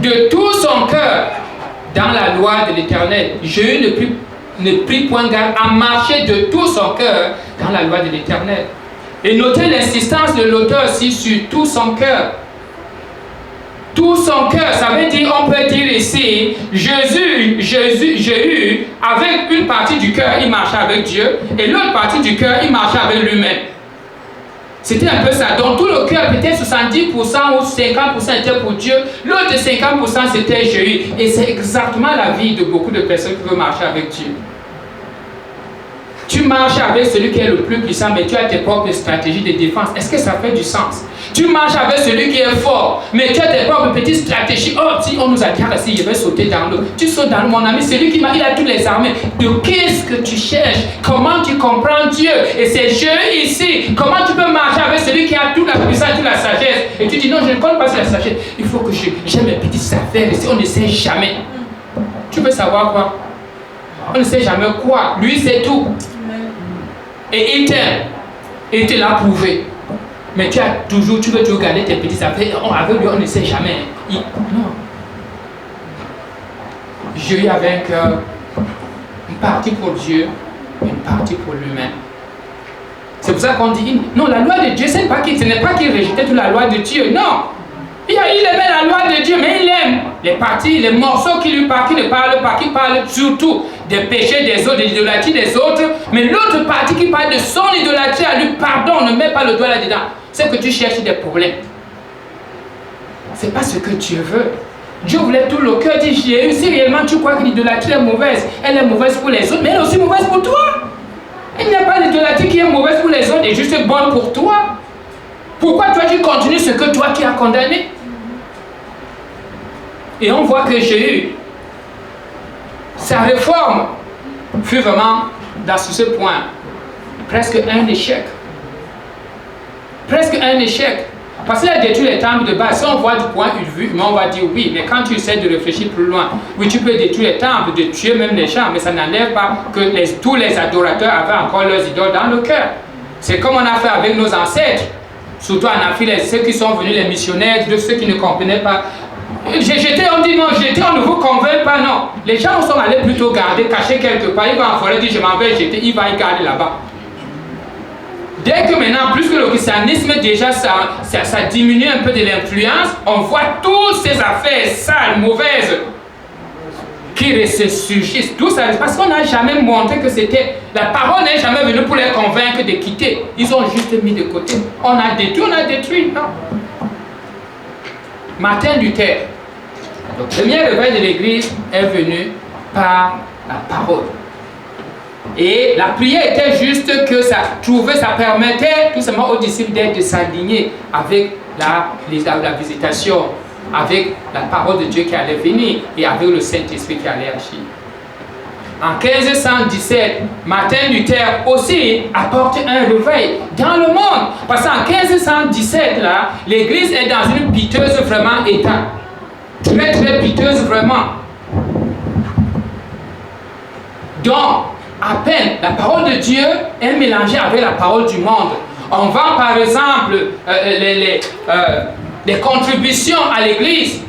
De tout son cœur, dans la loi de l'Éternel, Jésus ne prit point garde à marcher de tout son cœur dans la loi de l'Éternel. Et notez l'insistance de l'auteur aussi sur tout son cœur. Tout son cœur, ça veut dire, on peut dire ici, Jésus, avec une partie du cœur, il marchait avec Dieu, et l'autre partie du cœur, il marchait avec lui-même. C'était un peu ça. Donc tout le cœur, peut-être 70% ou 50% était pour Dieu, l'autre 50% c'était Jésus. Et c'est exactement la vie de beaucoup de personnes qui veulent marcher avec Dieu. Tu marches avec celui qui est le plus puissant, mais tu as tes propres stratégies de défense. Est-ce que ça fait du sens? Tu marches avec celui qui est fort, mais tu as tes propres petites stratégies. Oh, si on nous a dit ici, je vais sauter dans l'eau. Tu sautes dans l'eau, mon ami, celui qui il a toutes les armées. De qu'est-ce que tu cherches? Comment tu comprends Dieu? Et c'est Dieu ici. Comment tu peux marcher avec celui qui a toute la puissance, toute la sagesse? Et tu dis non, je ne connais pas la sagesse. Il faut que j'aime mes petites affaires ici. On ne sait jamais. Tu veux savoir quoi? On ne sait jamais quoi. Lui, c'est tout. Et il t'aime. Et il te l'a prouvé. Mais tu veux toujours garder tes petites affaires. Avec lui, on ne sait jamais. Non. Jésus avait un cœur, une partie pour Dieu, une partie pour lui-même. C'est pour ça qu'on dit, non, la loi de Dieu, ce n'est pas qu'il rejetait toute la loi de Dieu. Non. Il aimait la loi de Dieu, mais il aime les parties, les morceaux qui lui parlent, qui ne parlent pas, qui parlent surtout des péchés des autres, des idolâtries des autres. Mais l'autre partie qui parle de son idolâtrie à lui, pardon, ne mets pas le doigt là-dedans. C'est que tu cherches des problèmes. Ce n'est pas ce que Dieu veut. Dieu voulait tout le cœur, dit Jésus, si réellement tu crois que l'idolâtrie est mauvaise, elle est mauvaise pour les autres, mais elle est aussi mauvaise pour toi. Il n'y a pas d'idolâtrie qui est mauvaise pour les autres et juste bonne pour toi. Pourquoi toi tu continues ce que toi tu as condamné? Et on voit que Jésus, sa réforme fut vraiment, sur ce point, presque un échec. Presque un échec. Parce qu'il a détruit les temples de base. Si on voit du point de vue, mais on va dire oui. Mais quand tu essaies de réfléchir plus loin, oui, tu peux détruire les temples, de tuer même les gens, mais ça n'enlève pas que tous les adorateurs avaient encore leurs idoles dans le cœur. C'est comme on a fait avec nos ancêtres. Surtout en Afrique, ceux qui sont venus, les missionnaires, ceux qui ne comprenaient pas J'étais, on dit non, j'étais, on ne vous convainc pas, non. Les gens sont allés plutôt garder, cacher quelque part. Il va en forêt, dit je m'en vais jeter, il va y garder là-bas. Dès que maintenant, plus que le christianisme, déjà, ça diminue un peu de l'influence, on voit toutes ces affaires sales, mauvaises, qui ressurgissent. Tout ça, parce qu'on n'a jamais montré que c'était... La parole n'est jamais venue pour les convaincre de quitter. Ils ont juste mis de côté. On a détruit, non. Martin Luther, le premier réveil de l'Église est venu par la parole. Et la prière était juste que ça permettait tout simplement aux disciples d'être s'aligner avec la visitation, avec la parole de Dieu qui allait venir et avec le Saint-Esprit qui allait agir. En 1517, Martin Luther aussi apporte un réveil dans le monde. Parce qu'en 1517, là, l'Église est dans une piteuse vraiment état. Très, très piteuse vraiment. Donc, à peine, la parole de Dieu est mélangée avec la parole du monde. On vend par exemple les contributions à l'Église.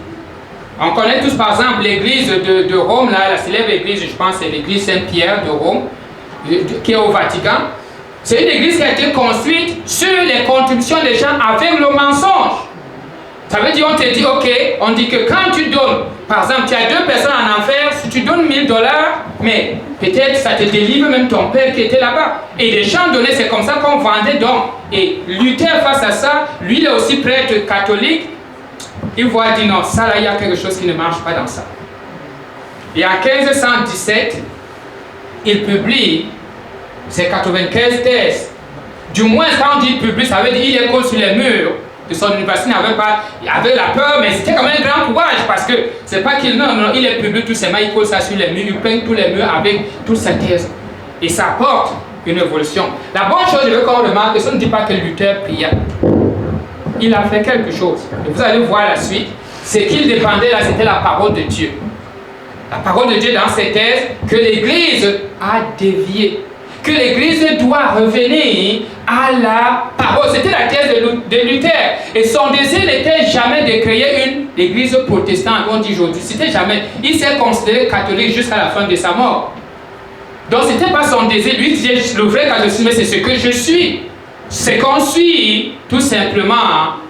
On connaît tous par exemple l'église de Rome, là, la célèbre église, je pense c'est l'église Saint-Pierre de Rome, qui est au Vatican. C'est une église qui a été construite sur les contributions des gens avec le mensonge. Ça veut dire, on te dit, ok, on dit que quand tu donnes, par exemple, tu as 2 personnes en enfer, si tu donnes $1000, mais peut-être ça te délivre même ton père qui était là-bas. Et les gens donnaient, c'est comme ça qu'on vendait donc. Et Luther face à ça, lui il est aussi prêtre catholique. Il voit, dit non, ça là, il y a quelque chose qui ne marche pas dans ça. Et en 1517, il publie ses 95 thèses. Du moins, quand on dit publie, ça veut dire qu'il est collé sur les murs de son université. Il avait la peur, mais c'était quand même un grand courage parce que c'est pas qu'il non, il est publié tout simplement, il colle ça sur les murs, il peint tous les murs avec toute sa thèse. Et ça apporte une évolution. La bonne chose, je veux qu'on remarque, ça ne dit pas que Luther pria. Il a fait quelque chose. Et vous allez voir la suite. Ce qu'il dépendait là, c'était la parole de Dieu. La parole de Dieu dans ces thèses, que l'Église a dévié. Que l'Église doit revenir à la parole. C'était la thèse de Luther. Et son désir n'était jamais de créer une Église protestante, on dit aujourd'hui. C'était jamais. Il s'est considéré catholique jusqu'à la fin de sa mort. Donc ce n'était pas son désir. Lui disait, le vrai catholicisme, c'est ce que je suis. C'est qu'on suit tout simplement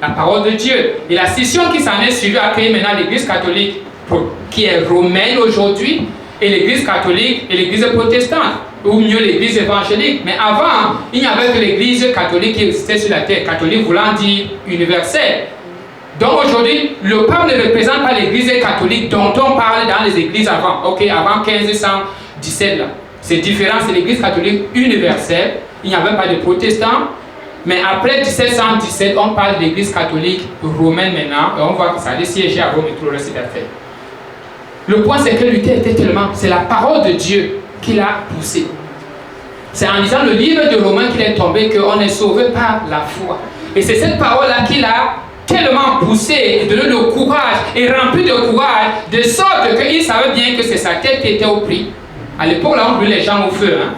la parole de Dieu. Et la scission qui s'en est suivie a créé maintenant l'Église catholique qui est romaine aujourd'hui et l'Église catholique et l'Église protestante, ou mieux l'Église évangélique. Mais avant, il n'y avait que l'Église catholique qui existait sur la terre, catholique voulant dire universelle. Donc aujourd'hui, le pape ne représente pas l'Église catholique dont on parle dans les églises avant. Ok, avant 1517 là. C'est différent, c'est l'Église catholique universelle. Il n'y avait pas de protestants. Mais après 1717, on parle de l'Église catholique romaine maintenant, et on voit que ça allait siéger à Rome et tout le reste d'affaires. Le point, c'est que Luther était tellement... C'est la parole de Dieu qui l'a poussé. C'est en lisant le livre de Romains qu'il est tombé qu'on est sauvé par la foi. Et c'est cette parole-là qui l'a tellement poussé et donné le courage et rempli de courage, de sorte qu'il savait bien que c'est sa tête qui était au prix. À l'époque, là, on brûlait les gens au feu, hein.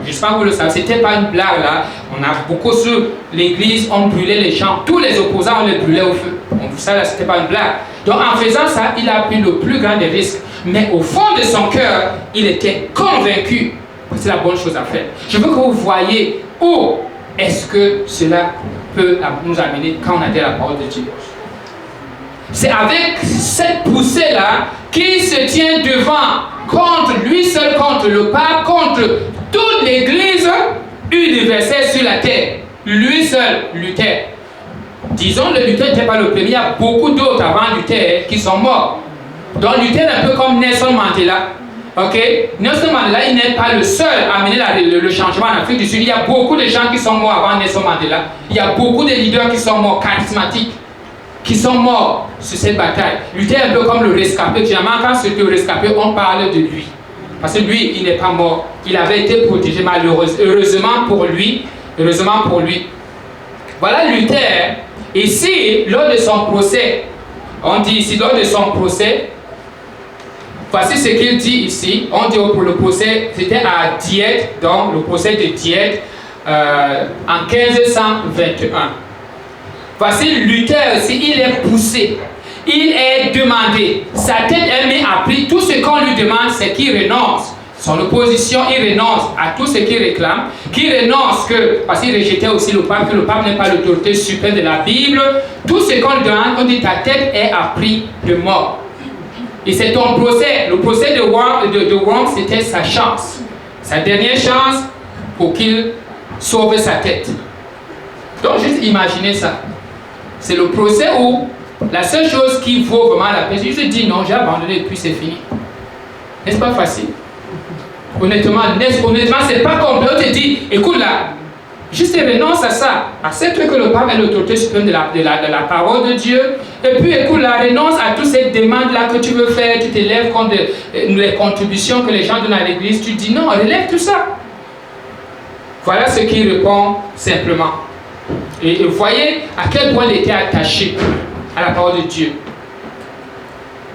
J'espère que vous le savez, c'était pas une blague là. On a beaucoup sur l'église, on brûlait les gens. Tous les opposants, on les brûlait au feu. Donc ça là, c'était pas une blague. Donc en faisant ça, il a pris le plus grand des risques. Mais au fond de son cœur, il était convaincu que c'est la bonne chose à faire. Je veux que vous voyez où est-ce que cela peut nous amener quand on a dit la parole de Dieu. C'est avec cette poussée là qui se tient devant, contre lui seul, contre le pape, contre toute l'église universelle sur la terre. Lui seul, Luther. Disons, le Luther n'était pas le premier. Il y a beaucoup d'autres avant Luther qui sont morts. Donc Luther est un peu comme Nelson Mandela. Ok? Nelson Mandela, il n'est pas le seul à amener le changement en Afrique du Sud. Il y a beaucoup de gens qui sont morts avant Nelson Mandela. Il y a beaucoup de leaders qui sont morts, charismatiques, qui sont morts sur cette bataille. Luther est un peu comme le rescapé. Généralement, quand c'est le rescapé, on parle de lui. Parce que lui, il n'est pas mort. Il avait été protégé malheureusement. Heureusement pour lui. Heureusement pour lui. Voilà Luther. Ici, lors de son procès, on dit ici, lors de son procès, voici ce qu'il dit ici. On dit pour le procès, c'était à Dieppe, donc le procès de Dieppe, en 1521. Voici Luther aussi, il est poussé. il est demandé. Sa tête est mise à prix. Tout ce qu'on lui demande, c'est qu'il renonce. Son opposition, il renonce à tout ce qu'il réclame, qu'il renonce parce qu'il rejetait aussi le pape, que le pape n'est pas l'autorité suprême de la Bible. Tout ce qu'on lui demande, on dit ta tête est à prix de mort. Et c'est ton procès. Le procès de Wong, c'était sa chance. Sa dernière chance pour qu'il sauve sa tête. Donc, juste imaginez ça. C'est le procès où la seule chose qui vaut vraiment la peine, c'est juste dire non, j'ai abandonné et puis c'est fini. N'est-ce pas facile? Honnêtement, c'est pas complet. On te dit, écoute là, juste renonce à ça. Accepte que le pape est l'autorité suprême de la parole de Dieu. Et puis écoute là, renonce à toutes ces demandes-là que tu veux faire. Tu t'élèves contre les contributions que les gens donnent à l'église. Tu dis non, relève tout ça. Voilà ce qu'il répond simplement. Et vous voyez à quel point il était attaché à la parole de Dieu.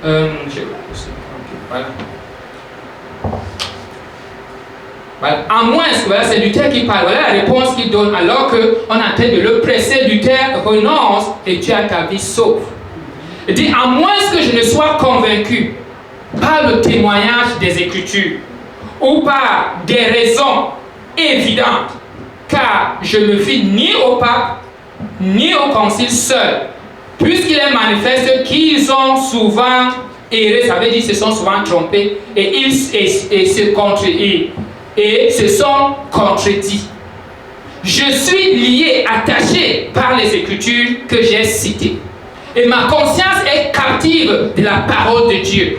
Voilà. Voilà. À moins, voilà, c'est Luther qui parle, voilà la réponse qu'il donne, alors qu'on est en train de le presser. Luther renonce et tu as ta vie sauve. Il dit, à moins que je ne sois convaincu par le témoignage des Écritures ou par des raisons évidentes, car je ne fie ni au pape ni au concile seul, puisqu'il est manifeste qu'ils ont souvent erré, ça veut dire qu'ils se sont souvent trompés et se sont contredits. Je suis lié, attaché par les Écritures que j'ai citées. Et ma conscience est captive de la parole de Dieu.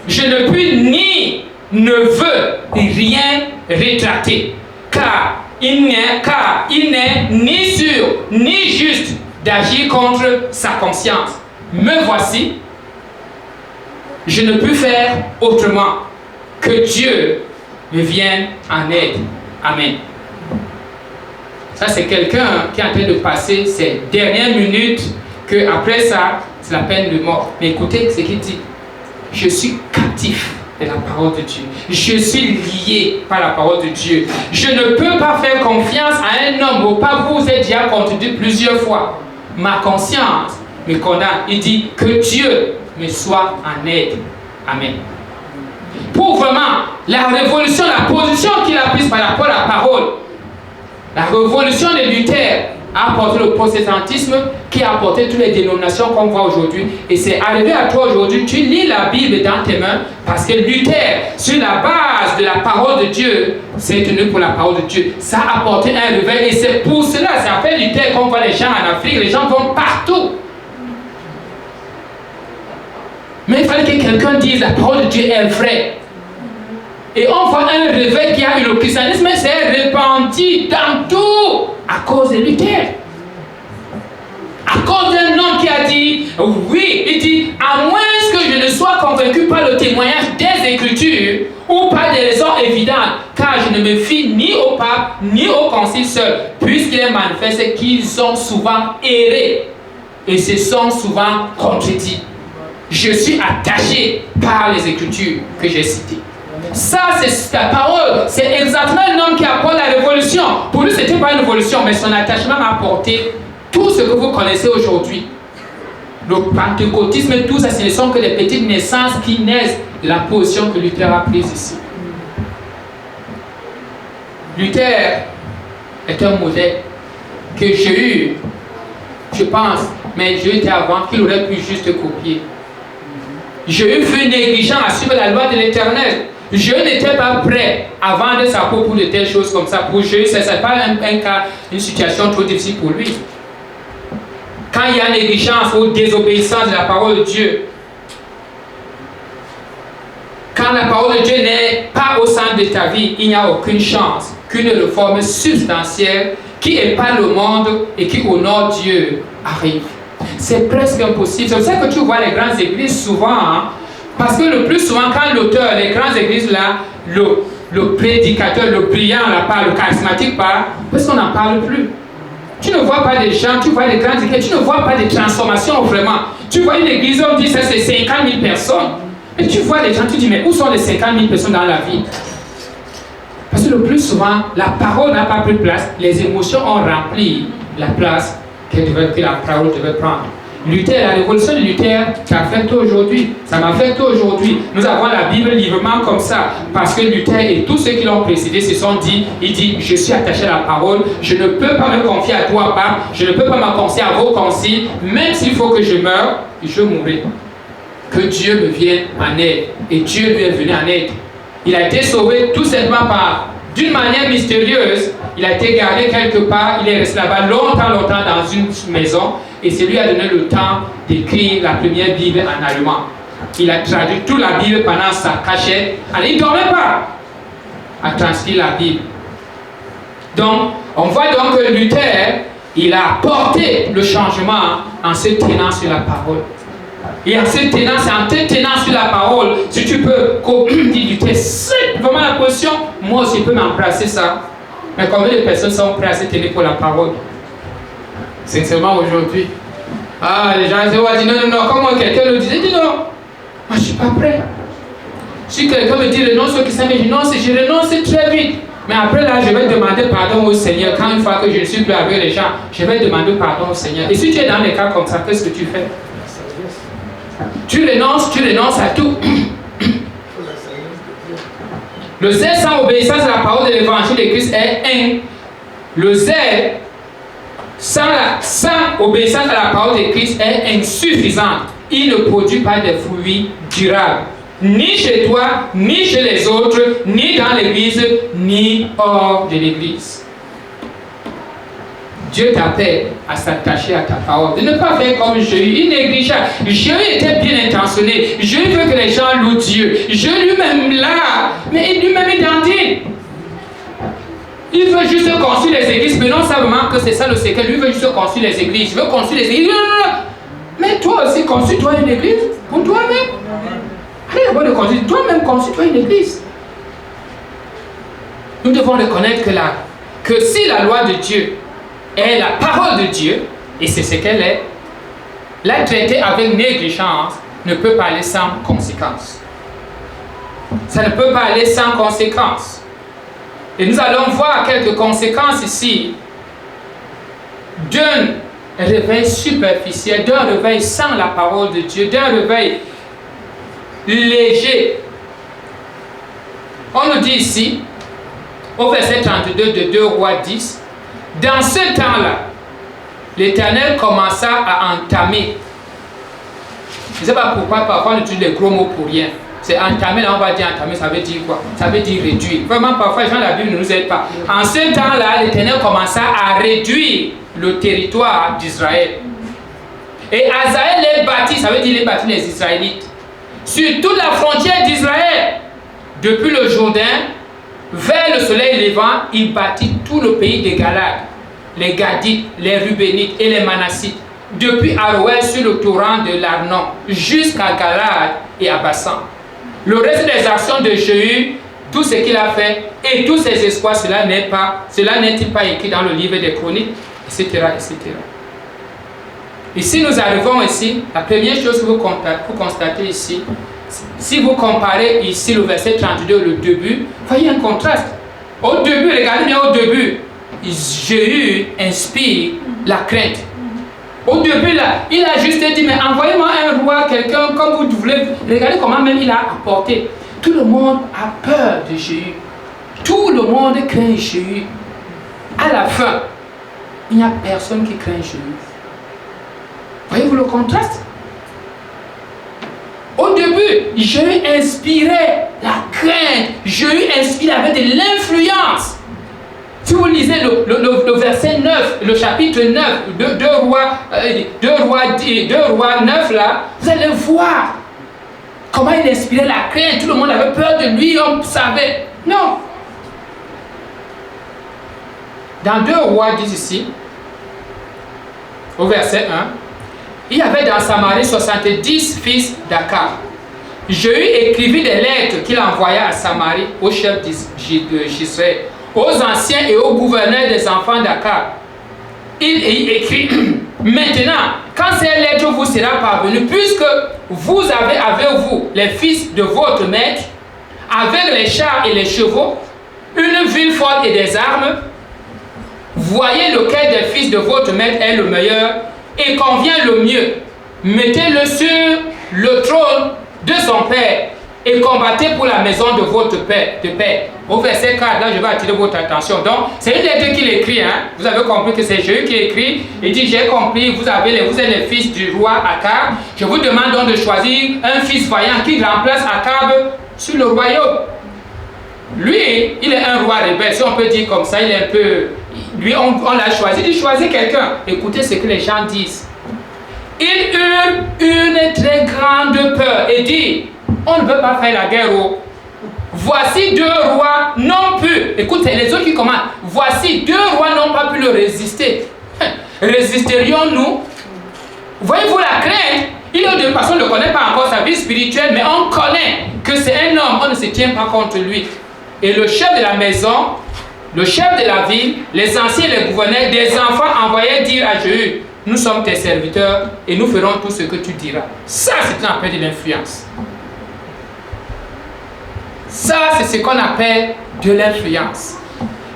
Je ne puis ni ne veux rien rétracter, car il n'est ni sûr ni juste d'agir contre sa conscience. Me voici, je ne peux faire autrement. Que Dieu me vienne en aide. Amen. Ça, c'est quelqu'un qui est en train de passer ses dernières minutes, qu'après ça, c'est la peine de mort. Mais écoutez ce qu'il dit. Je suis captif de la parole de Dieu. Je suis lié par la parole de Dieu. Je ne peux pas faire confiance à un homme au pas vous êtes déjà contredit plusieurs fois. Ma conscience me condamne. Il dit que Dieu me soit en aide. Amen. Pour vraiment la révolution, la position qu'il a prise par rapport à la parole, la révolution de Luther a apporté le protestantisme qui a apporté toutes les dénominations qu'on voit aujourd'hui. Et c'est arrivé à toi aujourd'hui, tu lis la Bible dans tes mains parce que Luther, sur la base de la parole de Dieu, s'est tenu pour la parole de Dieu. Ça a apporté un réveil et c'est pour cela, c'est après Luther qu'on voit les gens en Afrique, les gens vont partout. Mais il fallait que quelqu'un dise la parole de Dieu est vraie. Et on voit un réveil qui a eu le christianisme s'est répandu dans tout à cause de Luther. À cause d'un homme qui a dit, oui, il dit, à moins que je ne sois convaincu par le témoignage des Écritures ou par des raisons évidentes, car je ne me fie ni au pape ni au concile seul, puisqu'il est manifeste qu'ils ont souvent erré et se sont souvent contredits. Je suis attaché par les Écritures que j'ai citées. Ça, c'est la parole. C'est exactement un homme qui apporte la révolution. Pour lui, ce n'était pas une révolution, mais son attachement a apporté tout ce que vous connaissez aujourd'hui. Le pentecôtisme, tout ça, ce ne sont que des petites naissances qui naissent de la position que Luther a prise ici. Luther est un modèle que j'ai eu, je pense, mais j'ai été avant, qu'il aurait pu juste copier. J'ai eu vu négligent à suivre la loi de l'Éternel. Je n'étais pas prêt à vendre sa peau pour de telles choses comme ça. Pour Jésus, ce n'est pas un cas, une situation trop difficile pour lui. Quand il y a négligence ou désobéissance de la parole de Dieu, quand la parole de Dieu n'est pas au centre de ta vie, il n'y a aucune chance qu'une réforme substantielle qui épargne le monde et qui honore Dieu arrive. C'est presque impossible. C'est pour ça que tu vois les grandes églises souvent, hein, parce que le plus souvent, quand l'auteur, les grandes églises là, le prédicateur, le brillant là, parle, le charismatique parle, parce qu'on n'en parle plus. Tu ne vois pas des gens, tu vois les grandes églises, tu ne vois pas des transformations vraiment. Tu vois une église, on dit ça c'est 50 000 personnes. Et tu vois les gens, tu dis mais où sont les 50 000 personnes dans la vie? Parce que le plus souvent, la parole n'a pas pris de place, les émotions ont rempli la place que la parole devait prendre. Luther, la révolution de Luther t'affecte aujourd'hui. Ça m'affecte aujourd'hui. Nous avons la Bible librement comme ça. Parce que Luther et tous ceux qui l'ont précédé se sont dit, il dit, je suis attaché à la parole, je ne peux pas me confier à toi, pape, je ne peux pas me confier à vos conciles, même s'il faut que je meure, je mourrai. Que Dieu me vienne en aide. Et Dieu lui est venu en aide. Il a été sauvé tout simplement d'une manière mystérieuse. Il a été gardé quelque part, il est resté là-bas longtemps dans une maison. Et c'est lui qui a donné le temps d'écrire la première Bible en allemand. Il a traduit toute la Bible pendant sa cachette. Il ne dormait pas à transcrire la Bible. Donc, on voit donc que Luther, il a apporté le changement en se tenant sur la parole. Et en se tenant, c'est en te tenant sur la parole, si tu peux, comme dit Luther, c'est vraiment la position, moi aussi je peux m'embrasser ça. Mais combien de personnes sont prêtes à se tenir pour la parole? Sincèrement aujourd'hui. Les gens disent non, comment quelqu'un le disait, dit non, moi je ne suis pas prêt. Si quelqu'un me dit renonce au Christ, je renonce très vite. Mais après là, je vais demander pardon au Seigneur. Quand une fois que je ne suis plus avec les gens, je vais demander pardon au Seigneur. Et si tu es dans des cas comme ça, qu'est-ce que tu fais? Tu renonces à tout. Le zèle sans obéissance à la parole de l'évangile de Christ est le zèle sans obéissance à la parole de Christ est insuffisant. Il ne produit pas de fruits durables. Ni chez toi, ni chez les autres, ni dans l'église, ni hors de l'église. Dieu t'appelle à s'attacher à ta parole. De ne pas faire comme Jésus, il négligeait. Jésus était bien intentionné. Jésus veut que les gens louent Dieu. Jésus lui-même là, mais lui-même il dandine. Il veut juste construire les églises, mais non simplement que c'est ça le secret. Lui veut juste construire les églises. Il veut construire les églises. Non. Mais toi aussi, construis-toi une église pour toi-même. Allez, bon de construire. Toi-même, construis-toi une église. Nous devons reconnaître que si la loi de Dieu est la parole de Dieu, et c'est ce qu'elle est, la traiter avec négligence ne peut pas aller sans conséquence. Ça ne peut pas aller sans conséquence. Et nous allons voir quelques conséquences ici d'un réveil superficiel, d'un réveil sans la parole de Dieu, d'un réveil léger. On nous dit ici, au verset 32 de 2 Rois 10, dans ce temps-là, l'Éternel commença à entamer. Je ne sais pas pourquoi parfois on utilise les gros mots pour rien. C'est entamer, là on va dire entamer, ça veut dire quoi? Ça veut dire réduire. Vraiment parfois les gens de la Bible ne nous aident pas. En ce temps-là, l'Éternel commença à réduire le territoire d'Israël. Et Azaël les bâtit, ça veut dire les bâtit les Israélites. Sur toute la frontière d'Israël, depuis le Jourdain, vers le soleil levant, il bâtit tout le pays des Galades, les Gadites, les Rubénites et les Manassites, depuis Aroël sur le torrent de l'Arnon, jusqu'à Galade et à Bassan. Le reste des actions de Jéhu, tout ce qu'il a fait et tous ses espoirs, cela n'est-il pas écrit dans le livre des Chroniques, etc., etc. Ici, nous arrivons ici, la première chose que vous constatez ici, si vous comparez ici le verset 32, le début, voyez un contraste. Au début, regardez bien au début, Jéhu inspire la crainte. Au début, là, il a juste dit, mais envoyez-moi un roi, quelqu'un comme vous voulez. Regardez comment même il a apporté. Tout le monde a peur de Jéhu. Tout le monde craint Jéhu. À la fin, il n'y a personne qui craint Jéhu. Voyez-vous le contraste? Au début, Jéhu inspirait la crainte. Jéhu inspirait avec de l'influence. Si vous lisez le verset 9, le chapitre 9, 2 rois 9 là, vous allez voir comment il inspirait la crainte. Tout le monde avait peur de lui, on savait. Non. Dans 2 rois 10 ici, au verset 1, il y avait dans Samarie 70 fils d'Akab. Jéhu écrivit des lettres qu'il envoya à Samarie, au chef d'Israël, aux anciens et aux gouverneurs des enfants d'Akab. Il écrit, maintenant, quand ces lettres vous seront parvenues, puisque vous avez avec vous les fils de votre maître, avec les chars et les chevaux, une ville forte et des armes, voyez lequel des fils de votre maître est le meilleur et convient le mieux. mettez-le sur le trône de son Père et combattez pour la maison de votre Père. Au verset 4, là, je vais attirer votre attention. Donc, c'est une lettre qu'il écrit. Hein? Vous avez compris que c'est Jéhu qui écrit. Il dit, j'ai compris, vous êtes les fils du roi Akab. Je vous demande donc de choisir un fils vaillant qui remplace Akab sur le royaume. Lui, il est un roi rebelle, si on peut dire comme ça, il est un peu... Lui, on l'a choisi, il choisit quelqu'un. Écoutez ce que les gens disent. Il eut une très grande peur et dit, on ne peut pas faire la guerre. Voici 2 rois n'ont pu, écoutez les autres qui commandent, voici 2 rois n'ont pas pu le résister. Résisterions-nous? Voyez-vous la crainte? Il est de façon, on ne connaît pas encore sa vie spirituelle, mais on connaît que c'est un homme, on ne se tient pas contre lui. Et le chef de la maison, le chef de la ville, les anciens et les gouverneurs, des enfants envoyaient dire à Jéhu, nous sommes tes serviteurs et nous ferons tout ce que tu diras. Ça, c'est un appel de l'influence. Ça, c'est ce qu'on appelle de l'influence.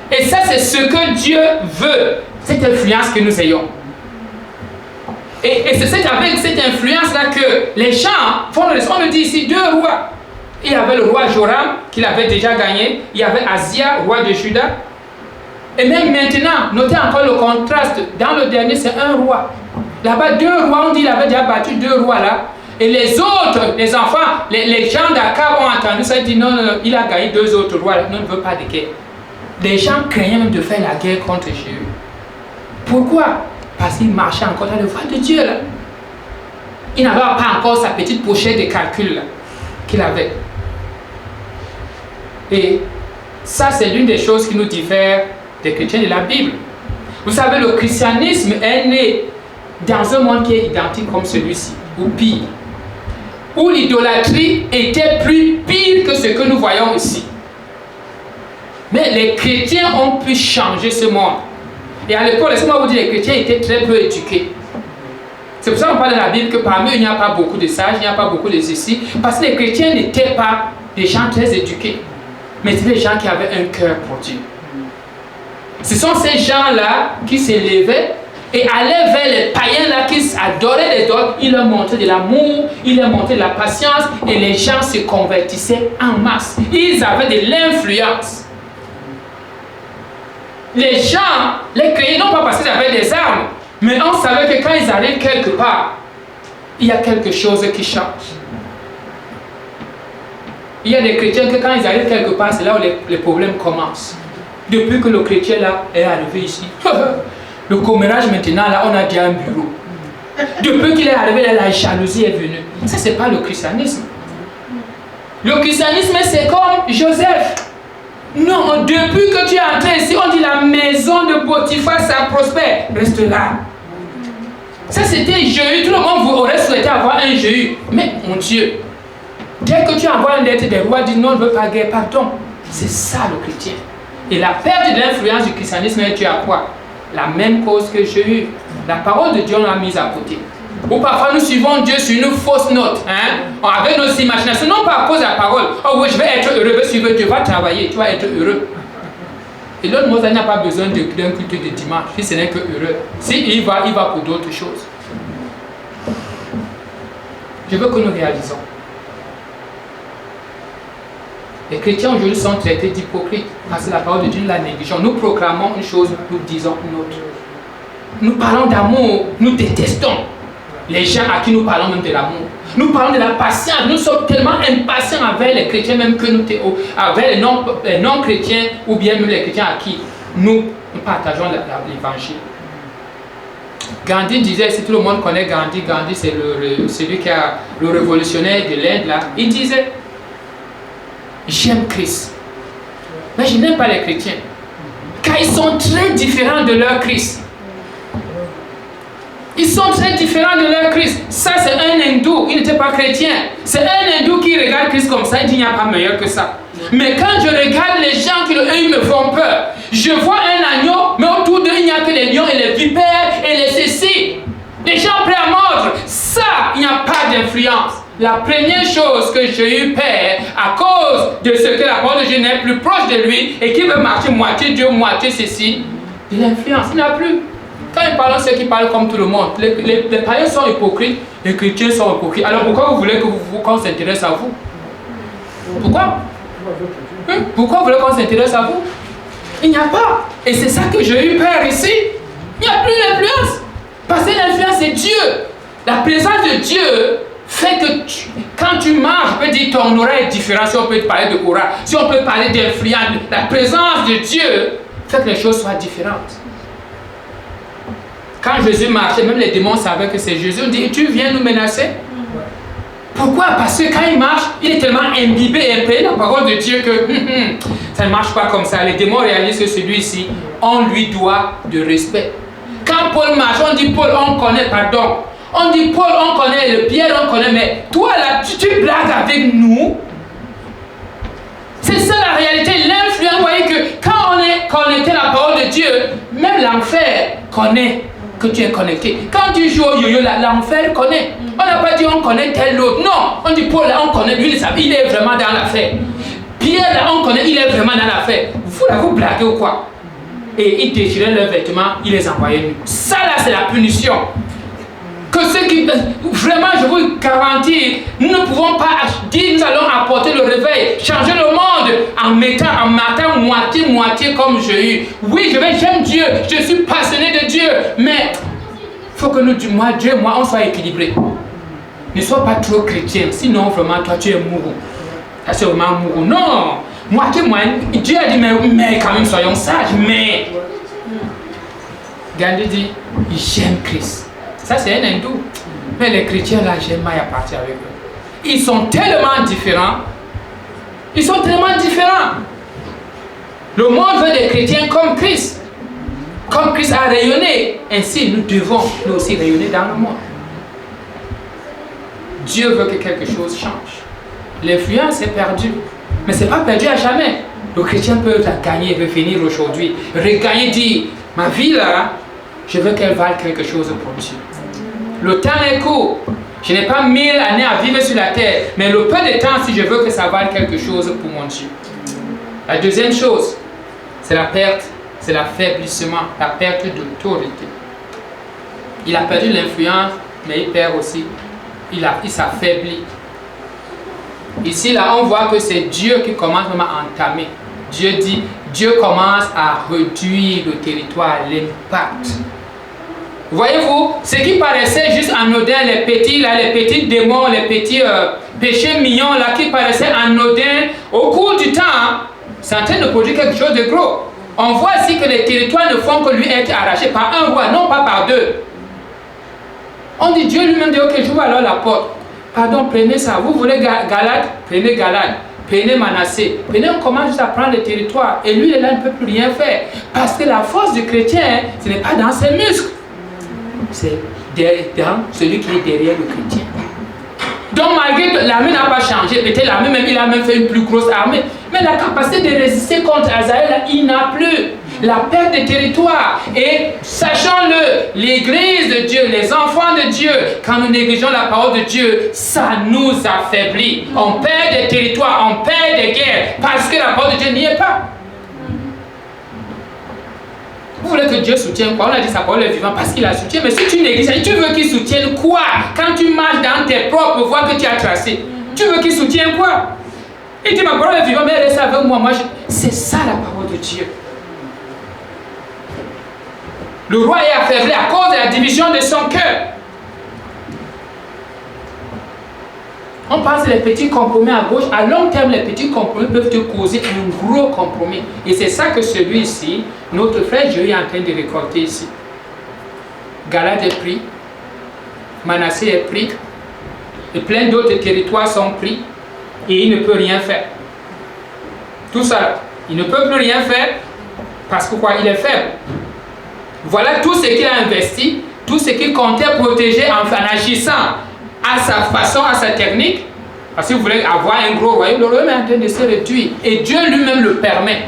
Et ça, c'est ce que Dieu veut, cette influence que nous ayons. Et c'est avec cette influence-là que les gens font le... On nous dit ici 2 rois. Il y avait le roi Joram, qu'il avait déjà gagné. Il y avait Azia, roi de Juda. Et même maintenant, notez encore le contraste. Dans le dernier, c'est un roi. Là-bas, 2 rois, on dit qu'il avait déjà battu 2 rois là. Et les autres, les enfants, les gens d'Akab ont entendu ça. Ils disent non, il a gagné 2 autres rois là. Nous ne veut pas de guerre. Les gens craignaient même de faire la guerre contre Jéhu. Pourquoi? Parce qu'il marchait encore dans le voie de Dieu là. Il n'avait pas encore sa petite pochette de calcul là qu'il avait. Et ça, c'est l'une des choses qui nous diffère des chrétiens de la Bible. Vous savez, le christianisme est né dans un monde qui est identique comme celui-ci, ou pire, où l'idolâtrie était plus pire que ce que nous voyons ici. Mais les chrétiens ont pu changer ce monde. Et à l'époque, laissez-moi vous dire, les chrétiens étaient très peu éduqués. C'est pour ça qu'on parle dans la Bible que parmi eux, il n'y a pas beaucoup de sages, il n'y a pas beaucoup de ceci, parce que les chrétiens n'étaient pas des gens très éduqués, mais c'était des gens qui avaient un cœur pour Dieu. Ce sont ces gens-là qui s'élevaient et allaient vers les païens là qui adoraient les autres. Ils leur montraient de l'amour, ils leur montraient de la patience et les gens se convertissaient en masse. Ils avaient de l'influence. Les gens, les chrétiens, non pas parce qu'ils avaient des armes, mais on savait que quand ils arrivent quelque part, il y a quelque chose qui change. Il y a des chrétiens que quand ils arrivent quelque part, c'est là où les problèmes commencent. Depuis que le chrétien là est arrivé ici, le commérage maintenant là, on a déjà un bureau. Depuis qu'il est arrivé là, la jalousie est venue. Ça, c'est pas le christianisme. Le christianisme, c'est comme Joseph. Non, depuis que tu es entré ici, on dit la maison de Potiphar, ça prospère. Reste là. Ça, c'était Jéhu. Tout le monde aurait souhaité avoir un Jéhu. Mais mon Dieu, dès que tu envoies une lettre des rois, dit non, on ne veut pas guerre, pardon. C'est ça le chrétien. Et la perte de l'influence du christianisme est due à quoi? La même cause que Jéhu. La parole de Dieu, on l'a mise à côté. Ou parfois nous suivons Dieu sur une fausse note, hein? Avec nos imaginations, non pas à cause de la parole. Oh oui, je vais être heureux, je vais suivre Dieu, va travailler, tu vas être heureux. Et l'autre Mose n'a pas besoin d'un culte de dimanche, si ce n'est que heureux. S'il va, il va pour d'autres choses. Je veux que nous réalisons. Les chrétiens aujourd'hui sont traités d'hypocrites parce que la parole de Dieu la négligeons. Nous proclamons une chose, nous disons une autre. Nous parlons d'amour, nous détestons les gens à qui nous parlons même de l'amour. Nous parlons de la patience, nous sommes tellement impatients avec les chrétiens même que nous, avec les non-chrétiens ou bien même les chrétiens à qui nous partageons l'évangile. Gandhi disait, si tout le monde connaît Gandhi, Gandhi c'est celui qui a le révolutionnaire de l'Inde là, il disait, j'aime Christ, mais je n'aime pas les chrétiens, car ils sont très différents de leur Christ. Ils sont très différents de leur Christ. Ça, c'est un hindou, il n'était pas chrétien. C'est un hindou qui regarde Christ comme ça, il dit, il n'y a pas meilleur que ça. Mais quand je regarde les gens qui eux, me font peur, je vois un agneau, mais autour d'eux, il n'y a que les lions et les vipères et les cécis. Les gens prêts à mordre. Ça, il n'y a pas d'influence. La première chose que j'ai eu peur à cause de ce que la parole de Dieu n'est plus proche de lui et qui veut marcher moitié Dieu, moitié ceci, de l'influence, il n'y a plus. Quand ils parlent, c'est qu'ils parlent comme tout le monde. Les païens sont hypocrites, les chrétiens sont hypocrites. Alors pourquoi vous voulez qu'on s'intéresse à vous? Pourquoi? Pourquoi vous voulez qu'on s'intéresse à vous? Il n'y a pas. Et c'est ça que j'ai eu peur ici. Il n'y a plus d'influence. Parce que l'influence, c'est Dieu. La présence de Dieu fait que quand tu marches, on peut dire ton aura est différent. Si on peut parler de aura, si on peut parler d'influence, la présence de Dieu fait que les choses soient différentes. Quand Jésus marchait, même les démons savaient que c'est Jésus. On dit, tu viens nous menacer? Pourquoi? Parce que quand il marche, il est tellement imbibé et imprégné la parole de Dieu que ça ne marche pas comme ça. Les démons réalisent que celui-ci, on lui doit de respect. Quand Paul marche, on dit Paul, on connaît, pardon. On dit Paul, on connaît, le Pierre, on connaît, mais toi là, tu blagues avec nous. C'est ça la réalité, l'influence. Vous voyez que quand on connecté à la parole de Dieu, même l'enfer connaît que tu es connecté. Quand tu joues au yo-yo, l'enfer connaît. On n'a pas dit on connaît tel autre. Non, on dit Paul là, on connaît, lui, il est vraiment dans l'affaire. Pierre là, on connaît, il est vraiment dans l'affaire. Vous là, vous blaguez ou quoi? Et ils déchiraient leurs vêtements, ils les envoyaient nus. Ça là, c'est la punition. Que ceux qui, vraiment, je vous garantis, nous ne pouvons pas dire nous allons apporter le réveil, changer le monde en mettant moitié comme j'ai eu. Oui, j'aime Dieu, je suis passionné de Dieu, mais il faut que nous, Dieu, on soit équilibrés. Ne sois pas trop chrétien, sinon vraiment toi tu es mourou. Ça c'est vraiment mourou. Non, Dieu a dit mais quand même soyons sages, mais Gandhi dit j'aime Christ. Ça c'est un hindou. Mais les chrétiens là, j'aime mal à partir avec eux. Ils sont tellement différents. Ils sont tellement différents. Le monde veut des chrétiens comme Christ. Comme Christ a rayonné. Ainsi, nous devons nous aussi rayonner dans le monde. Dieu veut que quelque chose change. L'influence est perdue. Mais ce n'est pas perdu à jamais. Le chrétien peut la gagner, revenir aujourd'hui. Regagner, dire, ma vie là, je veux qu'elle vaille quelque chose pour Dieu. Le temps est court. Je n'ai pas 1000 années à vivre sur la terre. Mais le peu de temps, si je veux que ça vaille quelque chose pour mon Dieu. La deuxième chose, c'est la perte, c'est l'affaiblissement, la perte d'autorité. Il a perdu l'influence, mais il perd aussi. Il s'affaiblit. Ici, là, on voit que c'est Dieu qui commence vraiment à entamer. Dieu commence à réduire le territoire, l'impact. Voyez-vous, ce qui paraissait juste anodin, les petits démons, les petits péchés mignons là, qui paraissaient anodins, au cours du temps, c'est en train de produire quelque chose de gros. On voit ici que les territoires ne font que lui être arrachés par un roi, non pas par deux. On dit Dieu lui-même dit, ok, j'ouvre alors la porte. Pardon, prenez ça. Vous voulez Galade? Prenez Galade. Prenez Manassé. Prenez, on commence juste à prendre les territoires. Et lui, là, il ne peut plus rien faire. Parce que la force du chrétien, ce n'est pas dans ses muscles. C'est dans celui qui est derrière le chrétien. Donc, malgré que l'armée n'a pas changé, peut-être l'armée même, il a même fait une plus grosse armée. Mais la capacité de résister contre Azaël, il n'a plus. La perte de territoire. Et sachons-le, l'église de Dieu, les enfants de Dieu, quand nous négligeons la parole de Dieu, ça nous affaiblit. On perd des territoires, on perd des guerres, parce que la parole de Dieu n'y est pas. Vous voulez que Dieu soutienne quoi? On a dit sa parole est vivante parce qu'il la soutient. Mais si tu négliges, tu veux qu'il soutienne quoi? Quand tu marches dans tes propres voies que tu as tracées, tu veux qu'il soutienne quoi? Il dit ma parole est vivante, mais reste avec moi. C'est ça la parole de Dieu. Le roi est affaibli à cause de la division de son cœur. On pense les petits compromis à gauche. À long terme, les petits compromis peuvent te causer un gros compromis. Et c'est ça que celui-ci, notre frère Jéhu est en train de récolter ici. Galade est pris. Manassé est pris. Et plein d'autres territoires sont pris. Et il ne peut rien faire. Tout ça, il ne peut plus rien faire parce que quoi, il est faible. Voilà tout ce qu'il a investi, tout ce qu'il comptait protéger en agissant à sa façon, à sa technique. Parce que si vous voulez avoir un gros royaume, le royaume est en train de se réduire. Et Dieu lui-même le permet.